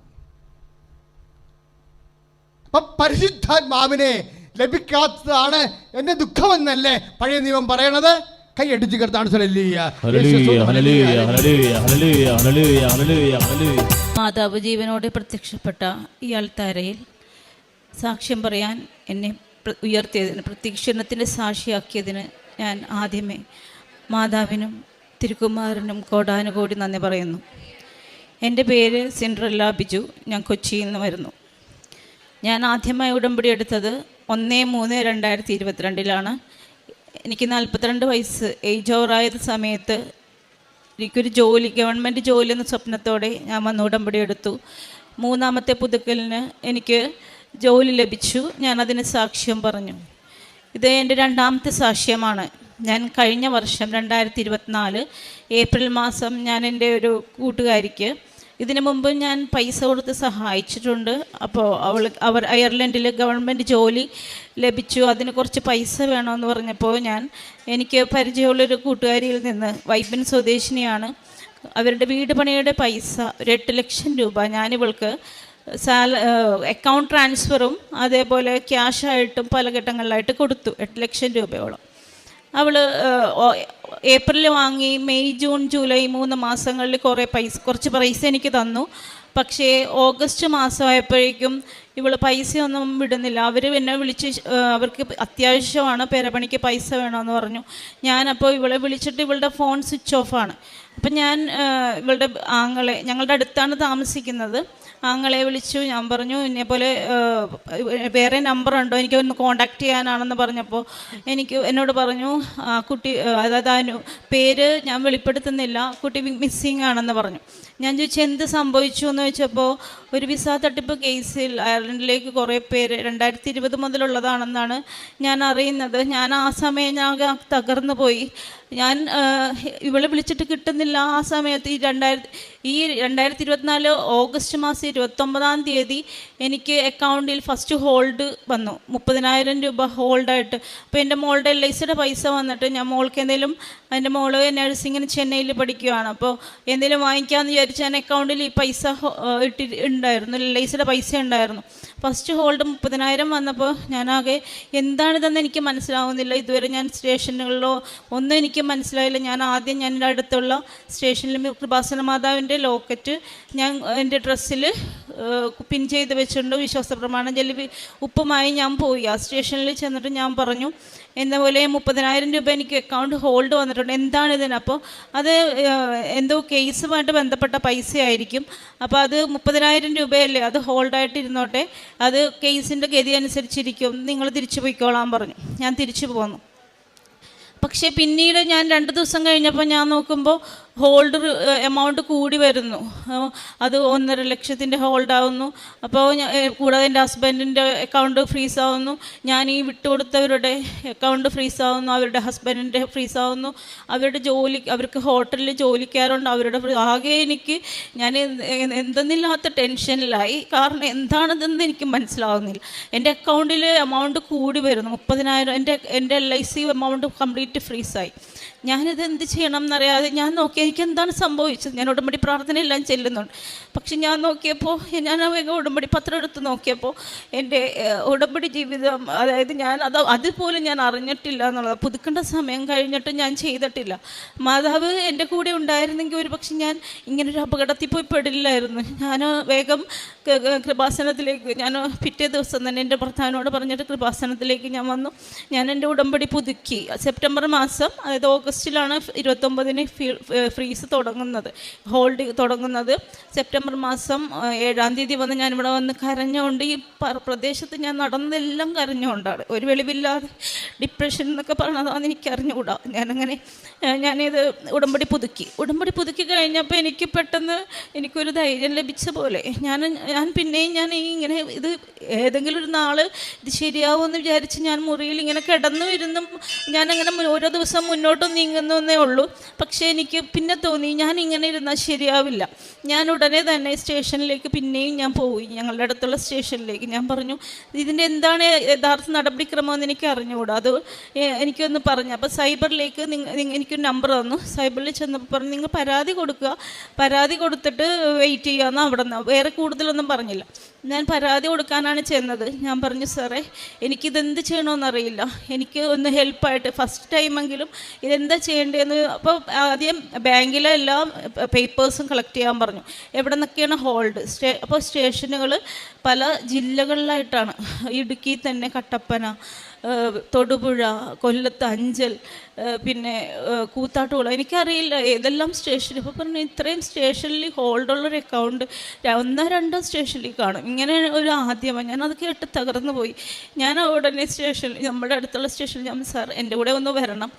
അപ്പം പരിശുദ്ധാത്മാവിനെ ലഭിക്കാത്തതാണ് എൻ്റെ ദുഃഖമെന്നല്ലേ പഴയ നിയമം പറയണത്? കൈയടിച്ച് കിടത്താണ്. മാതാവ് ജീവനോടെ പ്രത്യക്ഷപ്പെട്ട ഈ അൾത്താരയിൽ സാക്ഷ്യം പറയാൻ എന്നെ ഉയർത്തിയതിന്, പ്രത്യക്ഷണത്തിൻ്റെ സാക്ഷിയാക്കിയതിന് ഞാൻ ആദ്യമേ മാതാവിനും തിരുക്കുമാരനും കോടാനുകോടി നന്ദി പറയുന്നു. എൻ്റെ പേര് സിൻഡ്രല്ല ബിജു. ഞാൻ കൊച്ചിയിൽ നിന്ന് വരുന്നു. ഞാൻ ആദ്യമായി ഉടമ്പടി എടുത്തത് 1/3/2022 എനിക്ക് 42 വയസ്സ് ഏജ് ഓവറായത് സമയത്ത് എനിക്കൊരു ജോലി, ഗവൺമെൻറ് ജോലി എന്ന സ്വപ്നത്തോടെ ഞാൻ വന്ന് ഉടമ്പടി എടുത്തു. 3ാമത്തെ പുതുക്കലിന് എനിക്ക് ജോലി ലഭിച്ചു. ഞാനതിന് സാക്ഷ്യം പറഞ്ഞു. ഇത് എൻ്റെ 2ാമത്തെ സാക്ഷ്യമാണ്. ഞാൻ കഴിഞ്ഞ വർഷം 2024 ഏപ്രിൽ മാസം ഞാൻ എൻ്റെ ഒരു കൂട്ടുകാരിക്ക്, ഇതിനു മുമ്പ് ഞാൻ പൈസ കൊടുത്ത് സഹായിച്ചിട്ടുണ്ട്. അപ്പോൾ അവർ അയർലൻഡിൽ ഗവൺമെൻറ് ജോലി ലഭിച്ചു, അതിന് കുറച്ച് പൈസ വേണമെന്ന് പറഞ്ഞപ്പോൾ എനിക്ക് പരിചയമുള്ളൊരു കൂട്ടുകാരിയിൽ നിന്ന്, വൈപ്പിൻ സ്വദേശിനിയാണ്, അവരുടെ വീട് പണിയുടെ പൈസ ഒരു 8 ലക്ഷം രൂപ ഞാനിവൾക്ക് അക്കൗണ്ട് ട്രാൻസ്ഫറും അതേപോലെ ക്യാഷായിട്ടും പല ഘട്ടങ്ങളിലായിട്ട് കൊടുത്തു. 8 ലക്ഷം രൂപയോളം അവൾ ഏപ്രിൽ വാങ്ങി. മെയ്, ജൂൺ, ജൂലൈ 3 മാസങ്ങളിൽ കുറച്ച് പൈസ എനിക്ക് തന്നു. പക്ഷേ ഓഗസ്റ്റ് മാസമായപ്പോഴേക്കും ഇവൾ പൈസയൊന്നും വിടുന്നില്ല. അവർ എന്നെ വിളിച്ച്, അവർക്ക് അത്യാവശ്യമാണ്, പെരപണിക്ക് പൈസ വേണമെന്ന് പറഞ്ഞു. ഞാനപ്പോൾ ഇവളെ വിളിച്ചിട്ട് ഇവളുടെ ഫോൺ സ്വിച്ച് ഓഫാണ്. അപ്പം ഞാൻ ഇവളുടെ ആങ്ങളെ, ഞങ്ങളുടെ അടുത്താണ് താമസിക്കുന്നത്, ആങ്ങളെ വിളിച്ചു. ഞാൻ പറഞ്ഞു, ഇതേപോലെ വേറെ നമ്പറുണ്ടോ, എനിക്കൊന്ന് കോണ്ടാക്ട് ചെയ്യാനാണെന്ന് പറഞ്ഞപ്പോൾ എന്നോട് പറഞ്ഞു, കുട്ടി, അതായത് പേര് ഞാൻ വെളിപ്പെടുത്തുന്നില്ല, കുട്ടി മിസ്സിങ് ആണെന്ന് പറഞ്ഞു. ഞാൻ ചോദിച്ചു എന്ത് സംഭവിച്ചു എന്ന് ചോദിച്ചപ്പോൾ, ഒരു വിസ തട്ടിപ്പ് കേസിൽ അയർലൻഡിലേക്ക് കുറേ പേര് 2020 മുതലുള്ളതാണെന്നാണ് ഞാൻ അറിയുന്നത്. ഞാൻ ആ സമയം ഞാൻ തകർന്നു പോയി. ഞാൻ ഇവളെ വിളിച്ചിട്ട് കിട്ടുന്നില്ല. ആ സമയത്ത് ഈ 2024 ഓഗസ്റ്റ് മാസം 29-ാം തീയതി എനിക്ക് അക്കൗണ്ടിൽ ഫസ്റ്റ് ഹോൾഡ് വന്നു, 30,000 രൂപ ഹോൾഡായിട്ട്. അപ്പോൾ എൻ്റെ മോളുടെ LICയുടെ പൈസ വന്നിട്ട്, ഞാൻ മോൾക്ക് എന്തെങ്കിലും, എൻ്റെ മോള് നഴ്സിങ്ങിന് ചെന്നൈയിൽ പഠിക്കുകയാണ്, അപ്പോൾ എന്തെങ്കിലും വാങ്ങിക്കാമെന്ന് വിചാരിച്ച് ഞാൻ അക്കൗണ്ടിൽ ഈ പൈസ ഉണ്ടായിരുന്നു, LICയുടെ പൈസ ഉണ്ടായിരുന്നു. ഫസ്റ്റ് ഹോൾഡ് 30,000 വന്നപ്പോൾ ഞാനാകെ എന്താണിതെന്ന് എനിക്ക് മനസ്സിലാവുന്നില്ല. ഇതുവരെ ഞാൻ സ്റ്റേഷനുകളിലോ ഒന്നും എനിക്ക് മനസ്സിലായില്ല. ഞാൻ എൻ്റെ അടുത്തുള്ള സ്റ്റേഷനിൽ കൃപാസന മാതാവിൻ്റെ ലോക്കറ്റ് ഞാൻ എൻ്റെ ഡ്രസ്സിൽ പിൻ ചെയ്ത് വെച്ചിട്ടുണ്ട്. വിശ്വാസ പ്രമാണം ചൊല്ലി ഉപ്പുമായി ഞാൻ പോയി. ആ സ്റ്റേഷനിൽ ചെന്നിട്ട് ഞാൻ പറഞ്ഞു, എന്നപോലെ 30,000 രൂപ എനിക്ക് അക്കൗണ്ട് ഹോൾഡ് വന്നിട്ടുണ്ട്, എന്താണിതിന്? അപ്പോൾ അത് എന്തോ കേസുമായിട്ട് ബന്ധപ്പെട്ട പൈസ ആയിരിക്കും. അപ്പോൾ അത് 30,000 രൂപയല്ലേ, അത് ഹോൾഡായിട്ട് ഇരുന്നോട്ടെ, അത് കേസിൻ്റെ ഗതി അനുസരിച്ചിരിക്കും, നിങ്ങൾ തിരിച്ചു പോയിക്കോളാൻ പറഞ്ഞു. ഞാൻ തിരിച്ചു പോന്നു. പക്ഷേ പിന്നീട് ഞാൻ 2 ദിവസം കഴിഞ്ഞപ്പോൾ ഞാൻ നോക്കുമ്പോൾ ഹോൾഡ് എമൗണ്ട് കൂടി വരുന്നു. അത് 1.5 ലക്ഷത്തിൻ്റെ ഹോൾഡാവുന്നു. അപ്പോൾ കൂടാതെ എൻ്റെ ഹസ്ബൻഡിൻ്റെ അക്കൗണ്ട് ഫ്രീസാവുന്നു, ഞാൻ ഈ വിട്ടുകൊടുത്തവരുടെ അക്കൗണ്ട് ഫ്രീസാവുന്നു, അവരുടെ ഹസ്ബൻഡിൻ്റെ ഫ്രീസാവുന്നു, അവരുടെ അവർക്ക് ഹോട്ടലിൽ ജോലിക്കാരുണ്ട്, അവരുടെ ആകെ ഞാൻ എന്തെന്നില്ലാത്ത ടെൻഷനിലായി. കാരണം എന്താണിതെന്ന് എനിക്ക് മനസ്സിലാവുന്നില്ല. എൻ്റെ അക്കൗണ്ടിൽ എമൗണ്ട് കൂടി വരുന്നു, 30,000. എൻ്റെ LIC എമൗണ്ട് കംപ്ലീറ്റ് ഫ്രീസായി. ഞാനിത് എന്ത് ചെയ്യണം എന്നറിയാതെ ഞാൻ നോക്കി എനിക്ക് എന്താണ് സംഭവിച്ചത്. ഞാൻ ഉടമ്പടി പ്രാർത്ഥനയെല്ലാം ചെല്ലുന്നുണ്ട്. പക്ഷെ ഞാൻ നോക്കിയപ്പോൾ, ഞാൻ വേഗം ഉടമ്പടി പത്രം എടുത്ത് നോക്കിയപ്പോൾ എൻ്റെ ഉടമ്പടി ജീവിതം, അതായത് ഞാൻ അതുപോലും ഞാൻ അറിഞ്ഞിട്ടില്ല എന്നുള്ളത്. പുതുക്കേണ്ട സമയം കഴിഞ്ഞിട്ട് ഞാൻ ചെയ്തിട്ടില്ല. മാതാവ് എൻ്റെ കൂടെ ഉണ്ടായിരുന്നെങ്കിൽ ഒരു പക്ഷെ ഞാൻ ഇങ്ങനൊരു അപകടത്തിൽ പോയി പെടില്ലായിരുന്നു. ഞാൻ വേഗം കൃപാസനത്തിലേക്ക്, ഞാൻ പിറ്റേ ദിവസം തന്നെ എൻ്റെ ഭർത്താവിനോട് പറഞ്ഞിട്ട് കൃപാസനത്തിലേക്ക് ഞാൻ വന്നു. ഞാൻ എൻ്റെ ഉടമ്പടി പുതുക്കി. സെപ്റ്റംബർ മാസം, അതായത് ഓഗസ്റ്റിലാണ് 29-ന് ഫ്രീസ് തുടങ്ങുന്നത്, ഹോൾഡ് തുടങ്ങുന്നത്. സെപ്റ്റംബർ മാസം 7-ാം തീയതി വന്ന് ഞാനിവിടെ വന്ന് കരഞ്ഞുകൊണ്ട്, ഈ പ്രദേശത്ത് ഞാൻ നടന്നതെല്ലാം കരഞ്ഞുകൊണ്ടാണ്. ഒരു വെളിവില്ലാതെ ഡിപ്രഷൻ എന്നൊക്കെ പറഞ്ഞതാണെന്ന് എനിക്കറിഞ്ഞുകൂടാ. ഞാനിത് ഉടമ്പടി പുതുക്കി കഴിഞ്ഞപ്പോൾ എനിക്ക് പെട്ടെന്ന് എനിക്കൊരു ധൈര്യം ലഭിച്ച പോലെ ഞാൻ പിന്നെയും ഇങ്ങനെ ഇത് ഏതെങ്കിലും ഒരു നാൾ ഇത് ശരിയാവുമെന്ന് വിചാരിച്ച് ഞാൻ മുറിയിൽ ഇങ്ങനെ കിടന്നു ഇരുന്നും ഞാനങ്ങനെ ഓരോ ദിവസം മുന്നോട്ട് നീങ്ങുന്നേ ഉള്ളൂ. പക്ഷേ എനിക്ക് പിന്നെ തോന്നി ഞാൻ ഇങ്ങനെ ഇരുന്നാൽ ശരിയാവില്ല. ഞാൻ ഉടനെ തന്നെ സ്റ്റേഷനിലേക്ക് പിന്നെയും ഞാൻ പോയി, ഞങ്ങളുടെ അടുത്തുള്ള സ്റ്റേഷനിലേക്ക്. ഞാൻ പറഞ്ഞു, ഇതിൻ്റെ എന്താണ് യഥാർത്ഥ നടപടിക്രമമെന്ന് എനിക്ക് അറിഞ്ഞുകൂടാ, അത് എനിക്കൊന്ന് പറഞ്ഞു. അപ്പോൾ സൈബറിലേക്ക് എനിക്കൊരു നമ്പർ തന്നു. സൈബറിൽ ചെന്നപ്പോൾ പറഞ്ഞു, നിങ്ങൾ പരാതി കൊടുക്കുക, പരാതി കൊടുത്തിട്ട് വെയിറ്റ് ചെയ്യാമെന്ന്. അവിടെ നിന്ന് വേറെ കൂടുതലൊന്നും പറഞ്ഞില്ല. ഞാൻ പരാതി കൊടുക്കാനാണ് ചെന്നത്. ഞാൻ പറഞ്ഞു, സാറേ എനിക്കിതെന്ത് ചെയ്യണമെന്നറിയില്ല, എനിക്ക് ഒന്ന് ഹെൽപ്പായിട്ട് ഫസ്റ്റ് ടൈമെങ്കിലും ഇതെന്താ ചെയ്യേണ്ടതെന്ന്. അപ്പോൾ ആദ്യം ബാങ്കിലെ എല്ലാ പേപ്പേഴ്സും കളക്ട് ചെയ്യാൻ പറഞ്ഞു. എവിടെ നിന്നൊക്കെയാണ് ഹോൾഡ്. അപ്പോൾ സ്റ്റേഷനുകൾ പല ജില്ലകളിലായിട്ടാണ്. ഇടുക്കി തന്നെ കട്ടപ്പന, തൊടുപുഴ, കൊല്ലത്ത് അഞ്ചൽ, പിന്നെ കൂത്താട്ടുകുളം, എനിക്കറിയില്ല ഏതെല്ലാം സ്റ്റേഷൻ. ഇപ്പോൾ പറഞ്ഞു ഇത്രയും സ്റ്റേഷനിൽ ഹോൾഡുള്ളൊരു അക്കൗണ്ട് 1-2 സ്റ്റേഷനിൽ കാണും. ഇങ്ങനെ ഒരു ആദ്യമാണ്. ഞാനത് കേട്ട് തകർന്നു പോയി. ഞാൻ ഉടനെ സ്റ്റേഷനിൽ, നമ്മുടെ അടുത്തുള്ള സ്റ്റേഷനിൽ ഞാൻ, സാർ എൻ്റെ കൂടെ ഒന്ന് വരണം,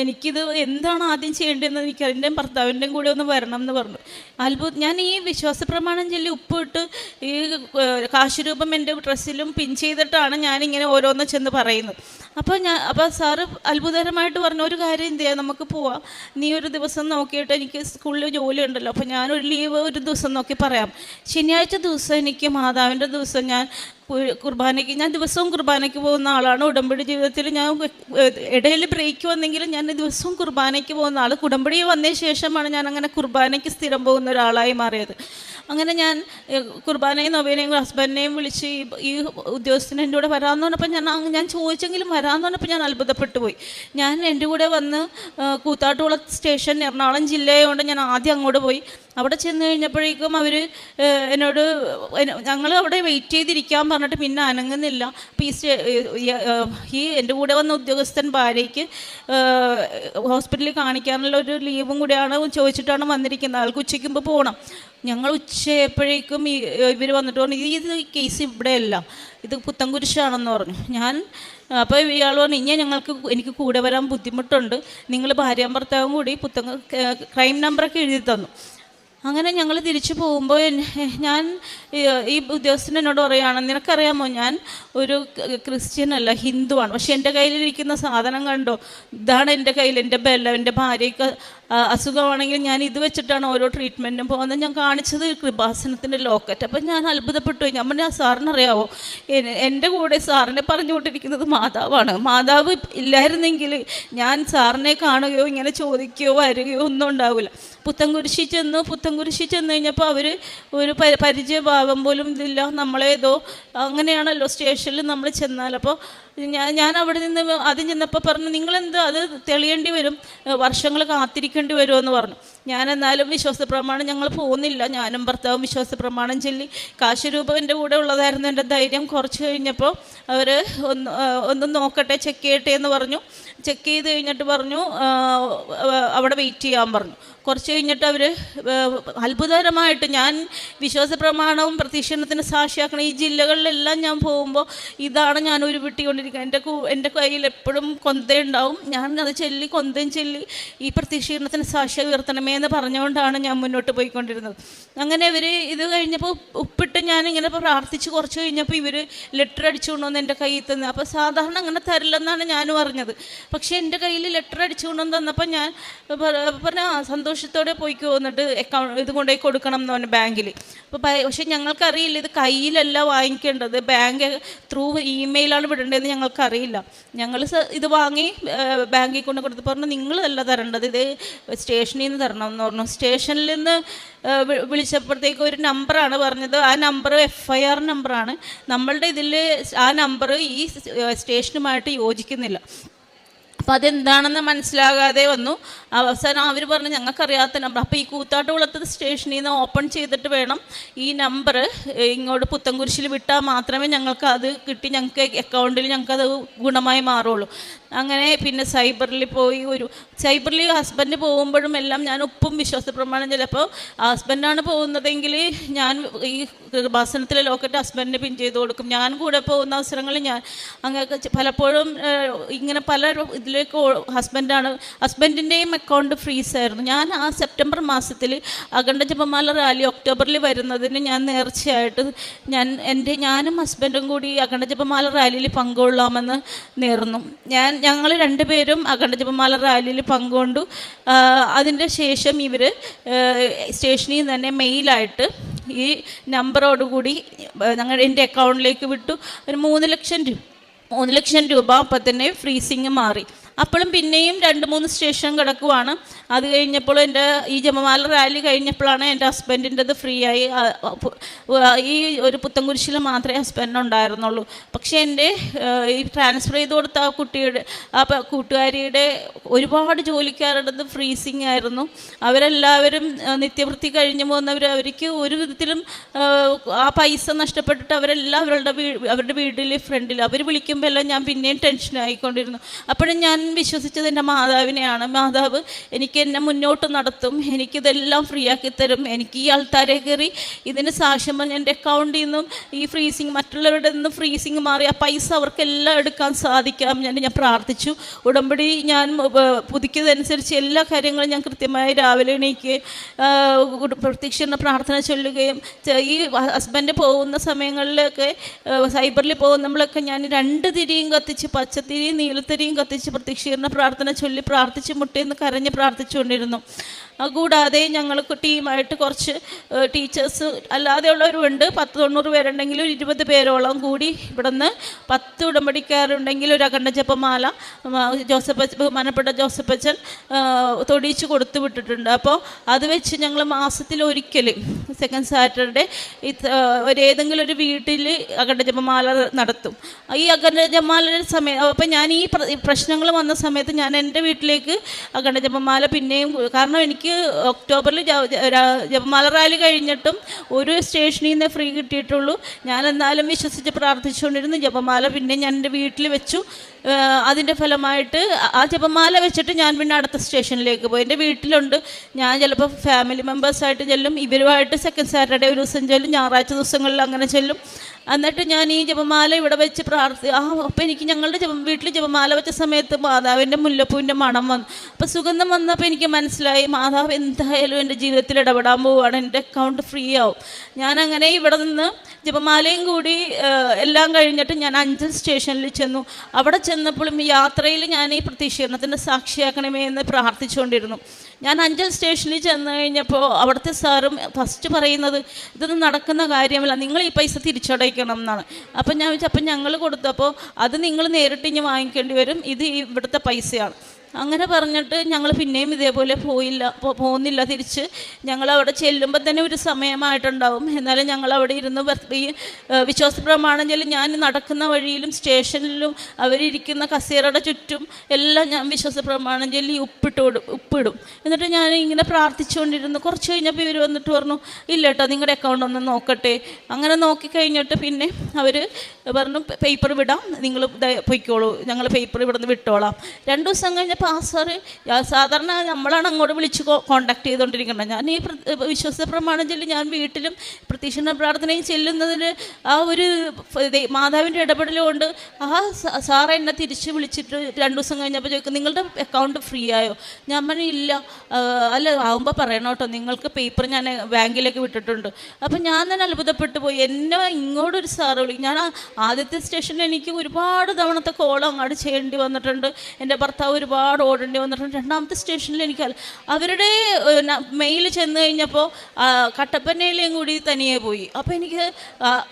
എനിക്കിത് എന്താണ് ആദ്യം ചെയ്യേണ്ടതെന്ന് എനിക്ക് എൻ്റെ ഭർത്താവിൻ്റെയും കൂടെ ഒന്ന് വരണം എന്ന് പറഞ്ഞു. അത്ഭുതം. ഞാൻ ഈ വിശ്വാസ പ്രമാണം ചൊല്ലി ഉപ്പിട്ട് ഈ കാശുരൂപം എൻ്റെ ഡ്രസ്സിലും പിൻ ചെയ്തിട്ടാണ് ഞാനിങ്ങനെ ഓരോന്ന് ചെന്ന് പറയുന്നത്. അപ്പോൾ സാറ് അത്ഭുതകരമായിട്ട് പറഞ്ഞു, ഒരു കാര്യം എന്ത് ചെയ്യാം, നമുക്ക് പോവാം, നീ ഒരു ദിവസം നോക്കിയിട്ട്, എനിക്ക് സ്കൂളിൽ ജോലി ഉണ്ടല്ലോ, അപ്പോൾ ഞാനൊരു ലീവ് ഒരു ദിവസം നോക്കി പറയാം. ശനിയാഴ്ച ദിവസം എനിക്ക് മാതാവിൻ്റെ ദിവസം ഞാൻ ദിവസവും കുർബാനയ്ക്ക് പോകുന്ന ആളാണ്. ഉടമ്പടി ജീവിതത്തിൽ ഞാൻ ഇടയിൽ ബ്രേക്ക് വന്നെങ്കിലും ഞാൻ ദിവസവും കുർബാനയ്ക്ക് പോകുന്ന ആൾ. ഉടമ്പടി വന്നതിന് ശേഷമാണ് ഞാൻ അങ്ങനെ കുർബാനയ്ക്ക് സ്ഥിരം പോകുന്ന ഒരാളായി മാറിയത്. അങ്ങനെ ഞാൻ കുർബാനയും നൊവേനയും ഹസ്ബൻഡിനെയും വിളിച്ച് ഈ ഉദ്യോഗസ്ഥന് എൻ്റെ കൂടെ വരാമെന്ന് പറഞ്ഞപ്പോൾ ഞാൻ ചോദിച്ചെങ്കിലും വരാമെന്ന് പറഞ്ഞപ്പോൾ ഞാൻ അത്ഭുതപ്പെട്ടു പോയി. ഞാൻ എൻ്റെ കൂടെ വന്ന് കൂത്താട്ടുകുളം സ്റ്റേഷൻ, എറണാകുളം ജില്ലയായതുകൊണ്ട് ഞാൻ ആദ്യം അങ്ങോട്ട് പോയി. അവിടെ ചെന്ന് കഴിഞ്ഞപ്പോഴേക്കും അവർ എന്നോട്, ഞങ്ങൾ അവിടെ വെയിറ്റ് ചെയ്തിരിക്കാൻ പറഞ്ഞിട്ട് പിന്നെ അനങ്ങുന്നില്ല. അപ്പോൾ ഈ എൻ്റെ കൂടെ വന്ന ഉദ്യോഗസ്ഥൻ ഭാര്യയ്ക്ക് ഹോസ്പിറ്റലിൽ കാണിക്കാനുള്ള ഒരു ലീവും കൂടെയാണ് ചോദിച്ചിട്ടാണ് വന്നിരിക്കുന്നത്. ആൾക്ക് ഉച്ചയ്ക്ക് മുമ്പ് പോകണം. ഞങ്ങൾ ഉച്ചയായപ്പോഴേക്കും ഇവർ വന്നിട്ട് പറഞ്ഞു, ഇത് കേസ് ഇവിടെയല്ല, ഇത് പുത്തൻകുരിശാണെന്ന് പറഞ്ഞു. അപ്പോൾ ഇയാൾ പറഞ്ഞു, എനിക്ക് കൂടെ വരാൻ ബുദ്ധിമുട്ടുണ്ട്, നിങ്ങൾ ഭാര്യയും ഭർത്താവും കൂടി ക്രൈം നമ്പറൊക്കെ എഴുതി തന്നു. അങ്ങനെ ഞങ്ങൾ തിരിച്ചു പോകുമ്പോൾ ഞാൻ ഈ ഉദ്യോഗസ്ഥൻ എന്നോട് പറയുകയാണ്, നിനക്കറിയാമോ ഞാൻ ഒരു ക്രിസ്ത്യനല്ല, ഹിന്ദുവാണ്, പക്ഷെ എൻ്റെ കയ്യിലിരിക്കുന്ന സാധനം കണ്ടോ, ഇതാണ് എൻ്റെ കയ്യിൽ, എൻ്റെ ബെല്ല, എൻ്റെ ഭാര്യയ്ക്ക് അസുഖമാണെങ്കിൽ ഞാൻ ഇത് വെച്ചിട്ടാണ് ഓരോ ട്രീറ്റ്മെൻറ്റും പോകുന്നത്. ഞാൻ കാണിച്ചത് കൃപാസനത്തിൻ്റെ ലോക്കറ്റ്. അപ്പം ഞാൻ അത്ഭുതപ്പെട്ടു. ഞാൻ പറഞ്ഞു, സാറിനറിയാവോ, എൻ്റെ കൂടെ സാറിനെ പറഞ്ഞുകൊണ്ടിരിക്കുന്നത് മാതാവാണ്. മാതാവ് ഇല്ലായിരുന്നെങ്കിൽ ഞാൻ സാറിനെ കാണുകയോ ഇങ്ങനെ ചോദിക്കുകയോ വരികയോ ഒന്നും ഉണ്ടാവില്ല. പുത്തൻകുരിശിൽ ചെന്ന് കഴിഞ്ഞപ്പോൾ അവർ ഒരു പരിചയഭാവം പോലും ഇതില്ല. നമ്മളേതോ അങ്ങനെയാണല്ലോ സ്റ്റേഷനിൽ നമ്മൾ ചെന്നാൽ. അപ്പോൾ ഞാൻ അവിടെ നിന്ന് ആദ്യം ചെന്നപ്പോൾ പറഞ്ഞു, നിങ്ങളെന്ത് അത് തെളിയേണ്ടി വരും, വർഷങ്ങൾ കാത്തിരിക്കേണ്ടി വരുമെന്ന് പറഞ്ഞു. ഞാനെന്നാലും വിശ്വാസ പ്രമാണം ഞങ്ങൾ പോകുന്നില്ല. ഞാനും ഭർത്താവും വിശ്വാസ പ്രമാണം ചൊല്ലി. കാശുരൂപം എൻ്റെ കൂടെ ഉള്ളതായിരുന്നു എൻ്റെ ധൈര്യം. കുറച്ച് കഴിഞ്ഞപ്പോൾ അവർ ഒന്ന് നോക്കട്ടെ, ചെക്ക് ചെയ്യട്ടെ എന്ന് പറഞ്ഞു. ചെക്ക് ചെയ്ത് കഴിഞ്ഞിട്ട് പറഞ്ഞു അവിടെ വെയിറ്റ് ചെയ്യാൻ പറഞ്ഞു. കുറച്ച് കഴിഞ്ഞിട്ട് അവർ അത്ഭുതകരമായിട്ട്, ഞാൻ വിശ്വാസ പ്രമാണവും പ്രത്യക്ഷണത്തിന് സാക്ഷിയാക്കണം ഈ ജില്ലകളിലെല്ലാം ഞാൻ പോകുമ്പോൾ ഇതാണ് ഞാൻ ഉരുവിട്ടിക്കൊണ്ടിരിക്കുന്നത്. എൻ്റെ കയ്യിൽ എപ്പോഴും കൊന്തയുണ്ടാവും. ഞാൻ അത് കൊന്തയും ചൊല്ലി ഈ പ്രത്യക്ഷണത്തിന് സാക്ഷി ഉയർത്തണമേ എന്ന് പറഞ്ഞുകൊണ്ടാണ് ഞാൻ മുന്നോട്ട് പോയിക്കൊണ്ടിരുന്നത്. അങ്ങനെ ഇവർ ഇത് കഴിഞ്ഞപ്പോൾ ഉപ്പിട്ട് ഞാനിങ്ങനെ പ്രാർത്ഥിച്ച് കുറച്ച് കഴിഞ്ഞപ്പോൾ ഇവർ ലെറ്റർ അടിച്ചുകൊണ്ടുവന്ന് എൻ്റെ കയ്യിൽ തന്നു. അപ്പോൾ സാധാരണ അങ്ങനെ തരില്ലെന്നാണ് ഞാനും അറിഞ്ഞത്. പക്ഷേ എൻ്റെ കയ്യിൽ ലെറ്റർ അടിച്ചുകൊണ്ടുവന്ന് തന്നപ്പോൾ ഞാൻ പറഞ്ഞ സന്തോഷം സന്തോഷത്തോടെ പോയിക്കോ, എന്നിട്ട് ഇത് കൊണ്ടുപോയി കൊടുക്കണം എന്ന് പറഞ്ഞു ബാങ്കിൽ. അപ്പോൾ പക്ഷെ ഞങ്ങൾക്കറിയില്ല ഇത് കയ്യിലല്ല വാങ്ങിക്കേണ്ടത്, ബാങ്ക് ത്രൂ ഇമെയിലാണ് വിടേണ്ടതെന്ന് ഞങ്ങൾക്കറിയില്ല. ഞങ്ങൾ ഇത് വാങ്ങി ബാങ്കിൽ കൊണ്ട് കൊടുത്ത് പറഞ്ഞു നിങ്ങളല്ല തരേണ്ടത്, ഇത് സ്റ്റേഷനിൽ നിന്ന് തരണം എന്ന് പറഞ്ഞു. സ്റ്റേഷനിൽ നിന്ന് വിളിച്ചപ്പോഴത്തേക്ക് ഒരു നമ്പറാണ് പറഞ്ഞത്. ആ നമ്പർ FIR നമ്പറാണ്. നമ്മളുടെ ഇതിൽ ആ നമ്പർ ഈ സ്റ്റേഷനുമായിട്ട് യോജിക്കുന്നില്ല. അപ്പം അതെന്താണെന്ന് മനസ്സിലാകാതെ വന്നു. അവസാനം അവർ പറഞ്ഞു ഞങ്ങൾക്കറിയാത്ത നമ്പർ. അപ്പോൾ ഈ കൂത്താട്ടുകുളത്ത് സ്റ്റേഷനിൽ നിന്ന് ഓപ്പൺ ചെയ്തിട്ട് വേണം ഈ നമ്പർ ഇങ്ങോട്ട് പുത്തൻകുരിശിൽ വിട്ടാൽ മാത്രമേ ഞങ്ങൾക്ക് അത് കിട്ടി, ഞങ്ങൾക്ക് അക്കൗണ്ടിൽ ഞങ്ങൾക്കത് ഗുണമായി മാറുള്ളൂ. അങ്ങനെ പിന്നെ സൈബറിൽ പോയി. സൈബറിൽ ഹസ്ബൻഡ് പോകുമ്പോഴും എല്ലാം ഞാൻ ഉപ്പും വിശ്വാസ പ്രമാണം ചിലപ്പോൾ ഹസ്ബൻഡാണ് പോകുന്നതെങ്കിൽ ഞാൻ ഈ കൃപാസനത്തിലെ ലോക്കറ്റ് ഹസ്ബൻഡിന് പിൻ ചെയ്ത് കൊടുക്കും. ഞാൻ കൂടെ പോകുന്ന അവസരങ്ങളിൽ ഞാൻ അങ്ങനെ പലപ്പോഴും ഇങ്ങനെ പല ഇതിലേക്ക് ഹസ്ബൻഡിൻ്റെയും അക്കൗണ്ട് ഫ്രീസായിരുന്നു. ഞാൻ ആ സെപ്റ്റംബർ മാസത്തിൽ അഖണ്ഡ ജപമാല റാലി ഒക്ടോബറിൽ വരുന്നതിന് ഞാൻ നേർച്ചയായിട്ട് ഞാനും ഹസ്ബൻഡും കൂടി അഖണ്ഡ ജപമാല റാലിയിൽ പങ്കുകൊള്ളാമെന്ന് നേർന്നു. ഞങ്ങൾ രണ്ടുപേരും അഖണ്ഡ ജപമാല റാലിയിൽ പങ്കുകൊണ്ടു. അതിൻ്റെ ശേഷം ഇവർ സ്റ്റേഷനിൽ നിന്ന് തന്നെ മെയിലായിട്ട് ഈ നമ്പറോടുകൂടി എൻ്റെ അക്കൗണ്ടിലേക്ക് വിട്ടു. ഒരു 3 ലക്ഷം രൂപ അപ്പം തന്നെ ഫ്രീസിങ് മാറി. അപ്പോഴും പിന്നെയും 2-3 സ്റ്റേഷൻ കിടക്കുവാണ്. അത് കഴിഞ്ഞപ്പോൾ എൻ്റെ ഈ ജപമാല റാലി കഴിഞ്ഞപ്പോഴാണ് എൻ്റെ ഹസ്ബൻഡിൻ്റെത് ഫ്രീ ആയി. ഈ ഒരു പുത്തൻകുരിശിൽ മാത്രമേ ഹസ്ബൻഡ് ഉണ്ടായിരുന്നുള്ളൂ. പക്ഷേ എൻ്റെ ഈ ട്രാൻസ്ഫർ ചെയ്ത് കൊടുത്ത ആ കുട്ടിയുടെ കൂട്ടുകാരിയുടെ ഒരുപാട് ജോലിക്കാരുടേത് ഫ്രീസിങ് ആയിരുന്നു. അവരെല്ലാവരും നിത്യവൃത്തി കഴിഞ്ഞു പോകുന്നവർ, അവർക്ക് ഒരു വിധത്തിലും ആ പൈസ നഷ്ടപ്പെട്ടിട്ട് അവരെല്ലാം അവരുടെ വീട്ടിൽ ഫ്രണ്ടിൽ അവർ വിളിക്കുമ്പോൾ എല്ലാം ഞാൻ പിന്നെയും ടെൻഷൻ ആയിക്കൊണ്ടിരുന്നു. അപ്പോഴും ഞാൻ വിശ്വസിച്ചത് എൻ്റെ മാതാവിനെയാണ്. മാതാവ് എനിക്ക് എന്നെ മുന്നോട്ട് നടത്തും, എനിക്കിതെല്ലാം ഫ്രീ ആക്കി തരും. എനിക്ക് ഈ ആൾക്കാരെ കയറി ഇതിന് സാക്ഷ്യം പറഞ്ഞ് എൻ്റെ അക്കൗണ്ടിൽ നിന്നും ഈ ഫ്രീസിങ് മറ്റുള്ളവരുടെ നിന്നും ഫ്രീസിങ് മാറി ആ പൈസ അവർക്കെല്ലാം എടുക്കാൻ സാധിക്കാം. ഞാൻ പ്രാർത്ഥിച്ചു. ഉടമ്പടി ഞാൻ പുതുക്കിയതനുസരിച്ച് എല്ലാ കാര്യങ്ങളും ഞാൻ കൃത്യമായി രാവിലെ എണീക്കുകയും പ്രത്യക്ഷീകരണ പ്രാർത്ഥന ചൊല്ലുകയും ഈ ഹസ്ബൻഡ് പോകുന്ന സമയങ്ങളിലൊക്കെ സൈബറിൽ പോകുമ്പോഴൊക്കെ ഞാൻ 2 തിരിയും കത്തിച്ച്, പച്ചത്തിരിയും നീലത്തിരിയും കത്തിച്ച് പ്രത്യക്ഷീകരണ പ്രാർത്ഥന ചൊല്ലി പ്രാർത്ഥിച്ച് മുട്ടേന്ന് കരഞ്ഞ് പ്രാർത്ഥിച്ചുകൊണ്ടിരുന്നു. കൂടാതെ ഞങ്ങൾക്ക് ടീമായിട്ട് കുറച്ച് ടീച്ചേഴ്സ് അല്ലാതെയുള്ളവരുണ്ട്. 10-90 പേരുണ്ടെങ്കിലും 20 പേരോളം കൂടി ഇവിടെ നിന്ന് 10 ഉടമ്പടിക്കാരുണ്ടെങ്കിൽ ഒരു അഖണ്ഡ ജപമാല ബഹുമാനപ്പെട്ട ജോസഫ് അച്ഛൻ തൊടിയിച്ച് കൊടുത്തു വിട്ടിട്ടുണ്ട്. അപ്പോൾ അത് വെച്ച് ഞങ്ങൾ മാസത്തിൽ ഒരിക്കൽ സെക്കൻഡ് സാറ്റർഡേ ഏതെങ്കിലും ഒരു വീട്ടിൽ അഖണ്ഡ ജപമാല നടത്തും. ഈ അഖണ്ഡ ജപമാലയുടെ സമയം അപ്പം ഞാൻ ഈ പ്രശ്നങ്ങൾ വന്ന സമയത്ത് ഞാൻ എൻ്റെ വീട്ടിലേക്ക് അഖണ്ഡ ജപമാല പിന്നെയും, കാരണം എനിക്ക് ഒക്ടോബറിൽ ജപമാല റാലി കഴിഞ്ഞിട്ടും ഒരു സ്റ്റേഷനിൽ നിന്ന് ഫ്രീ കിട്ടിയിട്ടുള്ളൂ. ഞാൻ എന്നാലും വിശ്വസിച്ച് പ്രാർത്ഥിച്ചുകൊണ്ടിരുന്നു. ജപമാല പിന്നെ ഞാൻ എൻ്റെ വീട്ടിൽ വെച്ചു. അതിൻ്റെ ഫലമായിട്ട് ആ ജപമാല വെച്ചിട്ട് ഞാൻ പിന്നെ അടുത്ത സ്റ്റേഷനിലേക്ക് പോയി. എൻ്റെ വീട്ടിലുണ്ട്. ഞാൻ ചിലപ്പോൾ ഫാമിലി മെമ്പേഴ്സായിട്ട് ചെല്ലും, ഇവരുമായിട്ട് സെക്കൻഡ് സാറ്റർഡേ ഒരു ദിവസം ചെല്ലും, ഞായറാഴ്ച ദിവസങ്ങളിൽ അങ്ങനെ ചെല്ലും. എന്നിട്ട് ഞാൻ ഈ ജപമാല ഇവിടെ വെച്ച് അപ്പോൾ എനിക്ക് ഞങ്ങളുടെ വീട്ടിൽ ജപമാല വെച്ച സമയത്ത് മാതാവിൻ്റെ മുല്ലപ്പൂവിൻ്റെ മണം വന്നു. അപ്പോൾ സുഗന്ധം വന്നപ്പോൾ എനിക്ക് മനസ്സിലായി മാതാവ് എന്തായാലും എൻ്റെ ജീവിതത്തിൽ ഇടപെടാൻ പോവുകയാണ്, എൻ്റെ അക്കൗണ്ട് ഫ്രീ ആവും. ഞാനങ്ങനെ ഇവിടെ നിന്ന് ജപമാലയും കൂടി എല്ലാം കഴിഞ്ഞിട്ട് ഞാൻ അഞ്ചൽ സ്റ്റേഷനിൽ ചെന്നു. അവിടെ ചെന്നപ്പോഴും യാത്രയിൽ ഞാൻ ഈ പ്രത്യക്ഷീകരണത്തിൻ്റെ സാക്ഷിയാക്കണമേ എന്ന് പ്രാർത്ഥിച്ചുകൊണ്ടിരുന്നു. ഞാൻ അഞ്ചൽ സ്റ്റേഷനിൽ ചെന്ന് കഴിഞ്ഞപ്പോൾ അവിടുത്തെ സാറും ഫസ്റ്റ് പറയുന്നത് ഇതൊന്നും നടക്കുന്ന കാര്യമല്ല, നിങ്ങൾ ഈ പൈസ തിരിച്ചടയ്ക്കണം എന്നാണ്. അപ്പം ഞാൻ വെച്ചാൽ അപ്പം ഞങ്ങൾ കൊടുത്തപ്പോൾ അത് നിങ്ങൾ നേരിട്ട് ഇനി വാങ്ങിക്കേണ്ടി വരും, ഇത് ഇവിടുത്തെ പൈസയാണ്. അങ്ങനെ പറഞ്ഞിട്ട് ഞങ്ങൾ പിന്നെയും ഇതേപോലെ പോകുന്നില്ല തിരിച്ച്. ഞങ്ങളവിടെ ചെല്ലുമ്പോൾ തന്നെ ഒരു സമയമായിട്ടുണ്ടാവും. എന്നാലും ഞങ്ങളവിടെ ഇരുന്ന് ഈ വിശ്വാസ പ്രമാണം ചൊല്ലി ഞാൻ നടക്കുന്ന വഴിയിലും സ്റ്റേഷനിലും അവരിയ്ക്കുന്ന കസേരയുടെ ചുറ്റും എല്ലാം ഞാൻ വിശ്വാസ പ്രമാണം ചൊല്ലി ഉപ്പിടും. എന്നിട്ട് ഞാൻ ഇങ്ങനെ പ്രാർത്ഥിച്ചുകൊണ്ടിരുന്നു. കുറച്ച് കഴിഞ്ഞപ്പോൾ ഇവർ വന്നിട്ട് പറഞ്ഞു ഇല്ല കേട്ടോ നിങ്ങളുടെ അക്കൗണ്ട് ഒന്ന് നോക്കട്ടെ. അങ്ങനെ നോക്കിക്കഴിഞ്ഞിട്ട് പിന്നെ അവർ പറഞ്ഞു പേപ്പർ വിടാം, നിങ്ങൾ പൊയ്ക്കോളൂ, ഞങ്ങൾ പേപ്പർ ഇവിടെ നിന്ന് വിട്ടോളാം. 2 ദിവസം കഴിഞ്ഞപ്പോൾ ആ സാറ് സാധാരണ നമ്മളാണ് അങ്ങോട്ട് വിളിച്ച് കോണ്ടാക്ട് ചെയ്തുകൊണ്ടിരിക്കുന്നത്. ഞാൻ ഈ വിശ്വാസ പ്രമാണം ചൊല്ലി ഞാൻ വീട്ടിലും പ്രത്യക്ഷീകരണ പ്രാർത്ഥനയും ചെല്ലുന്നതിന് ആ ഒരു മാതാവിൻ്റെ ഇടപെടൽ കൊണ്ട് ആ സാറ് എന്നെ തിരിച്ച് വിളിച്ചിട്ട് 2 ദിവസം കഴിഞ്ഞപ്പോൾ ചോദിക്കും നിങ്ങളുടെ അക്കൗണ്ട് ഫ്രീ ആയോ? ഞാൻ പറഞ്ഞു ഇല്ല. അല്ല ആകുമ്പോൾ പറയണം കേട്ടോ, നിങ്ങൾക്ക് പേപ്പർ ഞാൻ ബാങ്കിലേക്ക് വിട്ടിട്ടുണ്ട്. അപ്പം ഞാൻ തന്നെ അത്ഭുതപ്പെട്ടു പോയി. എന്നെ ഇങ്ങോട്ടൊരു സാറ് വിളിക്കും. ഞാൻ ആദ്യത്തെ സ്റ്റേഷനിൽ എനിക്ക് ഒരുപാട് തവണത്തെ കോളം അങ്ങോട്ട് ചെയ്യേണ്ടി വന്നിട്ടുണ്ട്. എൻ്റെ ഭർത്താവ് ഒരുപാട് ഒരുപാട് ഓടേണ്ടി വന്നിട്ടുണ്ട്. രണ്ടാമത്തെ സ്റ്റേഷനിൽ എനിക്ക് അവരുടെ മെയിൽ ചെന്ന് കഴിഞ്ഞപ്പോൾ കട്ടപ്പനയിലേയും കൂടി തനിയെ പോയി. അപ്പോൾ എനിക്ക്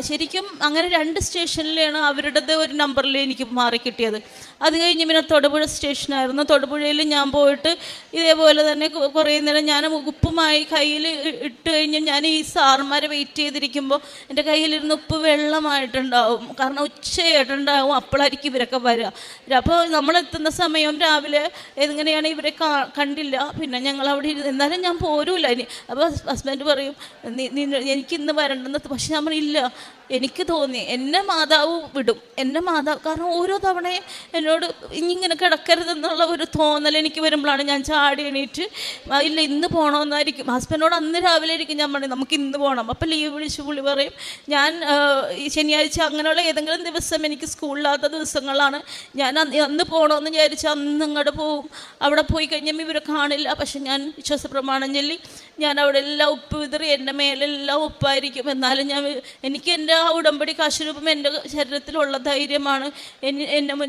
ശരിക്കും അങ്ങനെ 2 സ്റ്റേഷനിലാണ് അവരുടേത് ഒരു നമ്പറിൽ എനിക്ക് മാറി കിട്ടിയത്. അത് കഴിഞ്ഞ് പിന്നെ തൊടുപുഴ സ്റ്റേഷനായിരുന്നു. തൊടുപുഴയിൽ ഞാൻ പോയിട്ട് ഇതേപോലെ തന്നെ കുറേ നേരം ഞാൻ ഉപ്പുമായി കയ്യിൽ ഇട്ട് കഴിഞ്ഞ് ഞാൻ ഈ സാറുമാരെ വെയിറ്റ് ചെയ്തിരിക്കുമ്പോൾ എൻ്റെ കയ്യിലിരുന്ന് ഉപ്പ് വെള്ളമായിട്ടുണ്ടാവും. കാരണം ഉച്ചയായിട്ടുണ്ടാവും, അപ്പോഴായിരിക്കും ഇവരൊക്കെ വരിക. അപ്പോൾ നമ്മളെത്തുന്ന സമയം രാവിലെ എങ്ങനെയാണ് ഇവരെ കണ്ടില്ല. പിന്നെ ഞങ്ങൾ അവിടെ എന്നാലും ഞാൻ പോരൂല ഇനി. അപ്പോൾ ഹസ്ബൻഡ് പറയും എനിക്കിന്ന് വരണ്ടെന്ന്. പക്ഷെ നമ്മളില്ല, എനിക്ക് തോന്നി എന്നെ മാതാവ് വിടും. എൻ്റെ മാതാവ് കാരണം ഓരോ തവണയും എന്നോട് ഇങ്ങനെ കിടക്കരുതെന്നുള്ള ഒരു തോന്നൽ എനിക്ക് വരുമ്പോഴാണ് ഞാൻ ചാടി എണീറ്റ് ഇല്ല ഇന്ന് പോകണമെന്നായിരിക്കും. ഹസ്ബൻഡോട് അന്ന് രാവിലെ ആയിരിക്കും ഞാൻ പറയും നമുക്ക് ഇന്ന് പോകണം. അപ്പോൾ ലീവ് വിളിച്ച് പുള്ളി പറയും ഞാൻ ഈ ശനിയാഴ്ച അങ്ങനെയുള്ള ഏതെങ്കിലും ദിവസം എനിക്ക് സ്കൂളില്ലാത്ത ദിവസങ്ങളാണ് ഞാൻ അന്ന് പോകണമെന്ന് വിചാരിച്ചാൽ അന്ന് അങ്ങോട്ട് പോവും. അവിടെ പോയി കഴിഞ്ഞാൽ ഇവരെ കാണില്ല. പക്ഷെ ഞാൻ വിശ്വാസപ്രമാണം ചൊല്ലി ഞാൻ അവിടെ എല്ലാം ഉപ്പ് വിതറി എൻ്റെ മേലെല്ലാം ഉപ്പായിരിക്കും. എന്നാലും എനിക്ക് എൻ്റെ ആ ഉടമ്പടി കാശുരൂപം എൻ്റെ ശരീരത്തിലുള്ള ധൈര്യമാണ്.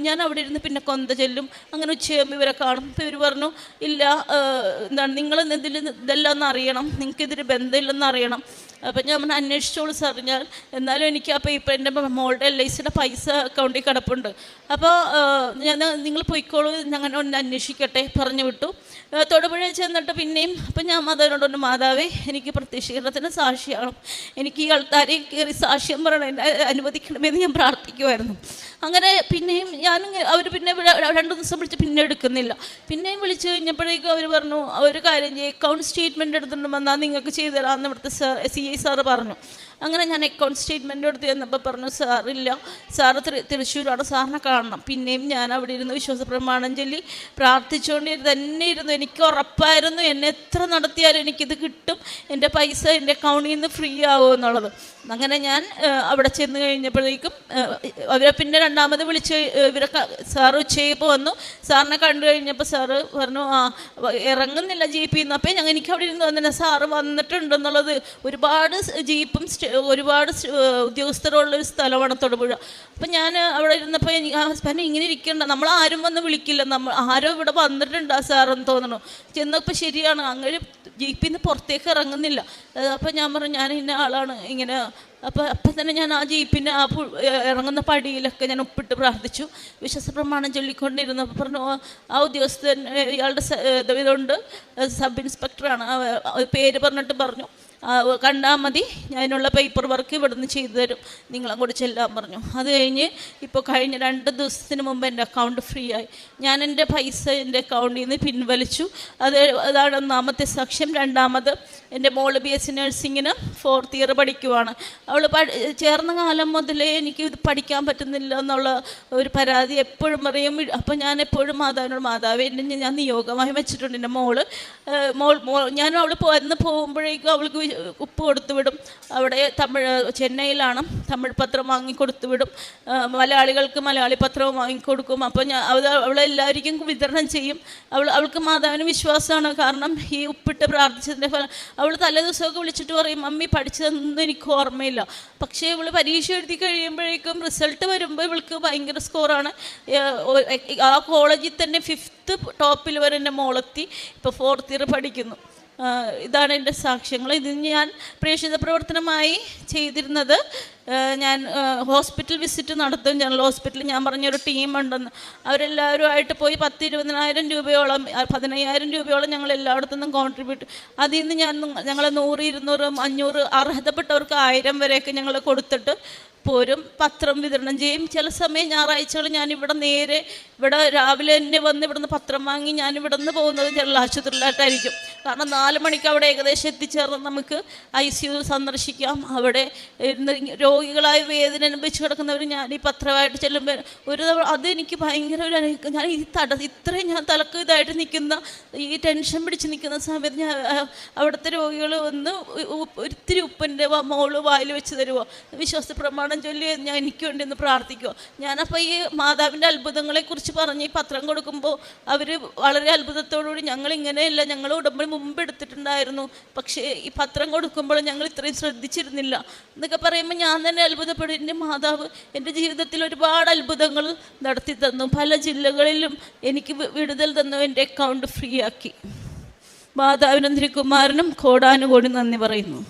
ഞാൻ അവിടെ ഇരുന്ന് പിന്നെ കൊന്ത ചെല്ലും. അങ്ങനെ ഉച്ചയാകുമ്പോൾ ഇവരെ കാണും. അപ്പോൾ ഇവർ പറഞ്ഞു ഇല്ല എന്താണ് നിങ്ങൾ ഇതെല്ലാം ഒന്ന് അറിയണം, നിങ്ങൾക്കിതിൽ ബന്ധമില്ലെന്ന് അറിയണം. അപ്പം ഞാൻ അന്വേഷിച്ചോളൂ സാർ. ഞാൻ എന്നാലും എനിക്ക് അപ്പോൾ ഇപ്പം എൻ്റെ മോളുടെ LICയുടെ പൈസ അക്കൗണ്ടിൽ കിടപ്പുണ്ട്. അപ്പോൾ ഞാൻ നിങ്ങൾ പോയിക്കോളൂ ഞങ്ങൾ ഒന്ന് അന്വേഷിക്കട്ടെ പറഞ്ഞു വിട്ടു. തൊടുപുഴ ചെന്നിട്ട് പിന്നെയും അപ്പം ഞാൻ മാതാവിനോടൊന്ന് മാതാവേ എനിക്ക് പ്രത്യക്ഷീകരണത്തിന് സാക്ഷിയാണ്, എനിക്ക് ഈ ആൾക്കാരെ കയറി സാക്ഷ്യം പറയണം അനുവദിക്കണമെന്ന് ഞാൻ പ്രാർത്ഥിക്കുമായിരുന്നു. അങ്ങനെ പിന്നെയും അവർ പിന്നെ 2 ദിവസം വിളിച്ച് പിന്നെ എടുക്കുന്നില്ല. പിന്നെയും വിളിച്ച് കഴിഞ്ഞപ്പോഴേക്കും അവർ പറഞ്ഞു ഒരു കാര്യം ചെയ്യും, അക്കൗണ്ട് സ്റ്റേറ്റ്മെൻറ്റ് എടുത്തിട്ട് വന്നാൽ നിങ്ങൾക്ക് ചെയ്തു തരാമെന്ന് ഇവിടുത്തെ CI സാറ് പറഞ്ഞു. അങ്ങനെ ഞാൻ അക്കൗണ്ട് സ്റ്റേറ്റ്മെൻറ്റ് എടുത്ത് ചെന്നപ്പോൾ പറഞ്ഞു സാറില്ല, സാറ് തൃശ്ശൂരാണ്, സാറിനെ കാണണം. പിന്നെയും ഞാൻ അവിടെ ഇരുന്ന് വിശ്വാസ പ്രമാണം ചൊല്ലി പ്രാർത്ഥിച്ചുകൊണ്ട് തന്നെ ഇരുന്നു. എനിക്ക് ഉറപ്പായിരുന്നു എന്നെ എത്ര നടത്തിയാലും എനിക്കിത് കിട്ടും, എൻ്റെ പൈസ എൻ്റെ അക്കൗണ്ടിൽ നിന്ന് ഫ്രീ ആകുമെന്നുള്ളത്. അങ്ങനെ ഞാൻ അവിടെ ചെന്ന് കഴിഞ്ഞപ്പോഴേക്കും അവരെ പിന്നെ രണ്ടാമത് വിളിച്ച് ഇവരൊക്കെ സാറ് ഉച്ചയപ്പോൾ വന്നു. സാറിനെ കണ്ടു കഴിഞ്ഞപ്പോൾ സാറ് പറഞ്ഞു ഇറങ്ങുന്നില്ല ജീപ്പിൽ നിന്ന്. അപ്പോൾ എനിക്ക് അവിടെ ഇരുന്ന് തന്നെ സാറ് വന്നിട്ടുണ്ടെന്നുള്ളത്. ഒരുപാട് ജീപ്പും ഒരുപാട് ഉദ്യോഗസ്ഥരുള്ളൊരു സ്ഥലമാണ് തൊടുപുഴ. അപ്പം ഞാൻ അവിടെ ഇരുന്നപ്പോൾ ഹസ്ബൻഡ് ഇങ്ങനെ ഇരിക്കേണ്ട, നമ്മൾ ആരും വന്ന് വിളിക്കില്ല, നമ്മൾ ആരോ ഇവിടെ വന്നിട്ടുണ്ട് ആ സാറെന്ന് തോന്നണു. ചെന്നപ്പോൾ ശരിയാണ്, അങ്ങനെ ജീപ്പിൽ നിന്ന് പുറത്തേക്ക് ഇറങ്ങുന്നില്ല. അപ്പം ഞാൻ പറഞ്ഞു ഞാൻ ഇന്ന ആളാണ് ഇങ്ങനെ. അപ്പം തന്നെ ഞാൻ ആ ജീപ്പിൻ്റെ ആ ഇറങ്ങുന്ന പടിയിലൊക്കെ ഞാൻ ഒപ്പിട്ട് പ്രാർത്ഥിച്ചു. വിശ്വാസപ്രമാണം ചൊല്ലിക്കൊണ്ടിരുന്നപ്പോൾ പറഞ്ഞു ആ ഉദ്യോഗസ്ഥൻ ഇയാളുടെ ഇതുകൊണ്ട് സബ് ഇൻസ്പെക്ടറാണ്, പേര് പറഞ്ഞിട്ട് പറഞ്ഞു കണ്ടാൽ മതി, അതിനുള്ള പേപ്പർ വർക്ക് ഇവിടുന്ന് ചെയ്തു തരും, നിങ്ങളങ്ങോട്ട് ചെല്ലാൻ പറഞ്ഞു. അത് കഴിഞ്ഞ് ഇപ്പോൾ കഴിഞ്ഞ 2 ദിവസത്തിന് മുമ്പ് എൻ്റെ അക്കൗണ്ട് ഫ്രീ ആയി. ഞാൻ എൻ്റെ പൈസ എൻ്റെ അക്കൗണ്ടിൽ നിന്ന് പിൻവലിച്ചു. അതാണ് ഒന്നാമത്തെ സാക്ഷ്യം. രണ്ടാമത് എൻ്റെ മോള് BSc നഴ്സിങ്ങിന് 4th ഇയർ പഠിക്കുവാണ്. അവൾ ചേർന്ന കാലം മുതലേ എനിക്ക് ഇത് പഠിക്കാൻ പറ്റുന്നില്ല എന്നുള്ള ഒരു പരാതി എപ്പോഴും പറയും. അപ്പോൾ ഞാൻ എപ്പോഴും മാതാവിനോട് മാതാവ് എന്നെ ഞാൻ നിയോഗമായി വെച്ചിട്ടുണ്ട്. എൻ്റെ മോൾ ഞാൻ അവൾ വന്ന് പോകുമ്പോഴേക്കും അവൾക്ക് ഉപ്പ് കൊടുത്തു വിടും. അവിടെ ചെന്നൈയിലാണ്, തമിഴ് പത്രം വാങ്ങിക്കൊടുത്തു വിടും. മലയാളികൾക്ക് മലയാളി പത്രവും വാങ്ങിക്കൊടുക്കും. അപ്പോൾ അവളെല്ലാവർക്കും വിതരണം ചെയ്യും. അവൾക്ക് മാതാവിന് വിശ്വാസമാണ്. കാരണം ഈ ഉപ്പിട്ട് പ്രാർത്ഥിച്ചതിൻ്റെ ഫലം അവൾ തലേ ദിവസമൊക്കെ വിളിച്ചിട്ട് പറയും മമ്മി പഠിച്ചതൊന്നും എനിക്ക് ഓർമ്മയില്ല. പക്ഷേ ഇവൾ പരീക്ഷ എഴുതി കഴിയുമ്പോഴേക്കും റിസൾട്ട് വരുമ്പോൾ ഇവൾക്ക് ഭയങ്കര സ്കോറാണ്. ആ കോളേജിൽ തന്നെ 5th ടോപ്പിൽ വരെ എൻ്റെ മോളെത്തി. ഇപ്പോൾ 4th ഇയർ പഠിക്കുന്നു. ഇതാണ് എൻ്റെ സാക്ഷ്യങ്ങൾ. ഇത് ഞാൻ പ്രേക്ഷിത പ്രവർത്തനമായി ചെയ്തിരുന്നത്. ഞാൻ ഹോസ്പിറ്റൽ വിസിറ്റ് നടത്തും. ജനറൽ ഹോസ്പിറ്റലിൽ ഞാൻ പറഞ്ഞൊരു ടീമുണ്ടെന്ന്. അവരെല്ലാവരുമായിട്ട് പോയി 10,000-20,000 രൂപയോളം 15,000 രൂപയോളം ഞങ്ങൾ എല്ലായിടത്തു നിന്നും കോൺട്രിബ്യൂട്ട്. അതിൽ നിന്ന് ഞങ്ങൾ 100, 200, 500 അർഹതപ്പെട്ടവർക്ക് 1000 വരെയൊക്കെ ഞങ്ങൾ കൊടുത്തിട്ട് പോരും. പത്രം വിതരണം ചെയ്യും. ചില സമയം ഞായറാഴ്ചകൾ ഞാൻ ഇവിടെ രാവിലെ തന്നെ വന്ന് ഇവിടുന്ന് പത്രം വാങ്ങി ഞാൻ ഇവിടെ നിന്ന് പോകുന്നത് ജനറൽ ആശുപത്രിയിലായിട്ടായിരിക്കും. കാരണം 4 മണിക്ക് അവിടെ ഏകദേശം എത്തിച്ചേർന്ന് നമുക്ക് ICU സന്ദർശിക്കാം. അവിടെ രോഗികളായി വേദന അനുഭവിച്ച് കിടക്കുന്നവർ ഞാൻ ഈ പത്രമായിട്ട് ചെല്ലുമ്പോൾ അതെനിക്ക് ഭയങ്കര ഞാൻ ഇത്രയും ഞാൻ തലക്ക് ഇതായിട്ട് നിൽക്കുന്ന ഈ ടെൻഷൻ പിടിച്ച് നിൽക്കുന്ന സമയത്ത് ഞാൻ അവിടുത്തെ രോഗികൾ ഒന്ന് ഒത്തിരി ഉപ്പിൻ്റെ മോള് വായിൽ വെച്ച് തരുമോ, വിശ്വാസ പ്രമാണം ചൊല്ലി ഞാൻ എനിക്ക് വേണ്ടി ഒന്ന് പ്രാർത്ഥിക്കുമോ. ഞാനപ്പോൾ ഈ മാതാവിൻ്റെ അത്ഭുതങ്ങളെക്കുറിച്ച് പറഞ്ഞ് ഈ പത്രം കൊടുക്കുമ്പോൾ അവർ വളരെ അത്ഭുതത്തോടുകൂടി ഞങ്ങളിങ്ങനെയല്ല, ഞങ്ങൾ ഉടമ്പടി മുമ്പ് എടുത്തിട്ടുണ്ടായിരുന്നു, പക്ഷേ ഈ പത്രം കൊടുക്കുമ്പോൾ ഞങ്ങൾ ഇത്രയും ശ്രദ്ധിച്ചിരുന്നില്ല എന്നൊക്കെ പറയുമ്പോൾ ഞാൻ തന്നെ അത്ഭുതപ്പെടും. എൻ്റെ മാതാവ് എൻ്റെ ജീവിതത്തിൽ ഒരുപാട് അത്ഭുതങ്ങൾ നടത്തി തന്നു. പല ജില്ലകളിലും എനിക്ക് വിടുതൽ തന്നു. എൻ്റെ അക്കൗണ്ട് ഫ്രീ ആക്കി. മാതാവിനും തിരുക്കുമാരനും കോടാനുകോടി നന്ദി പറയുന്നു.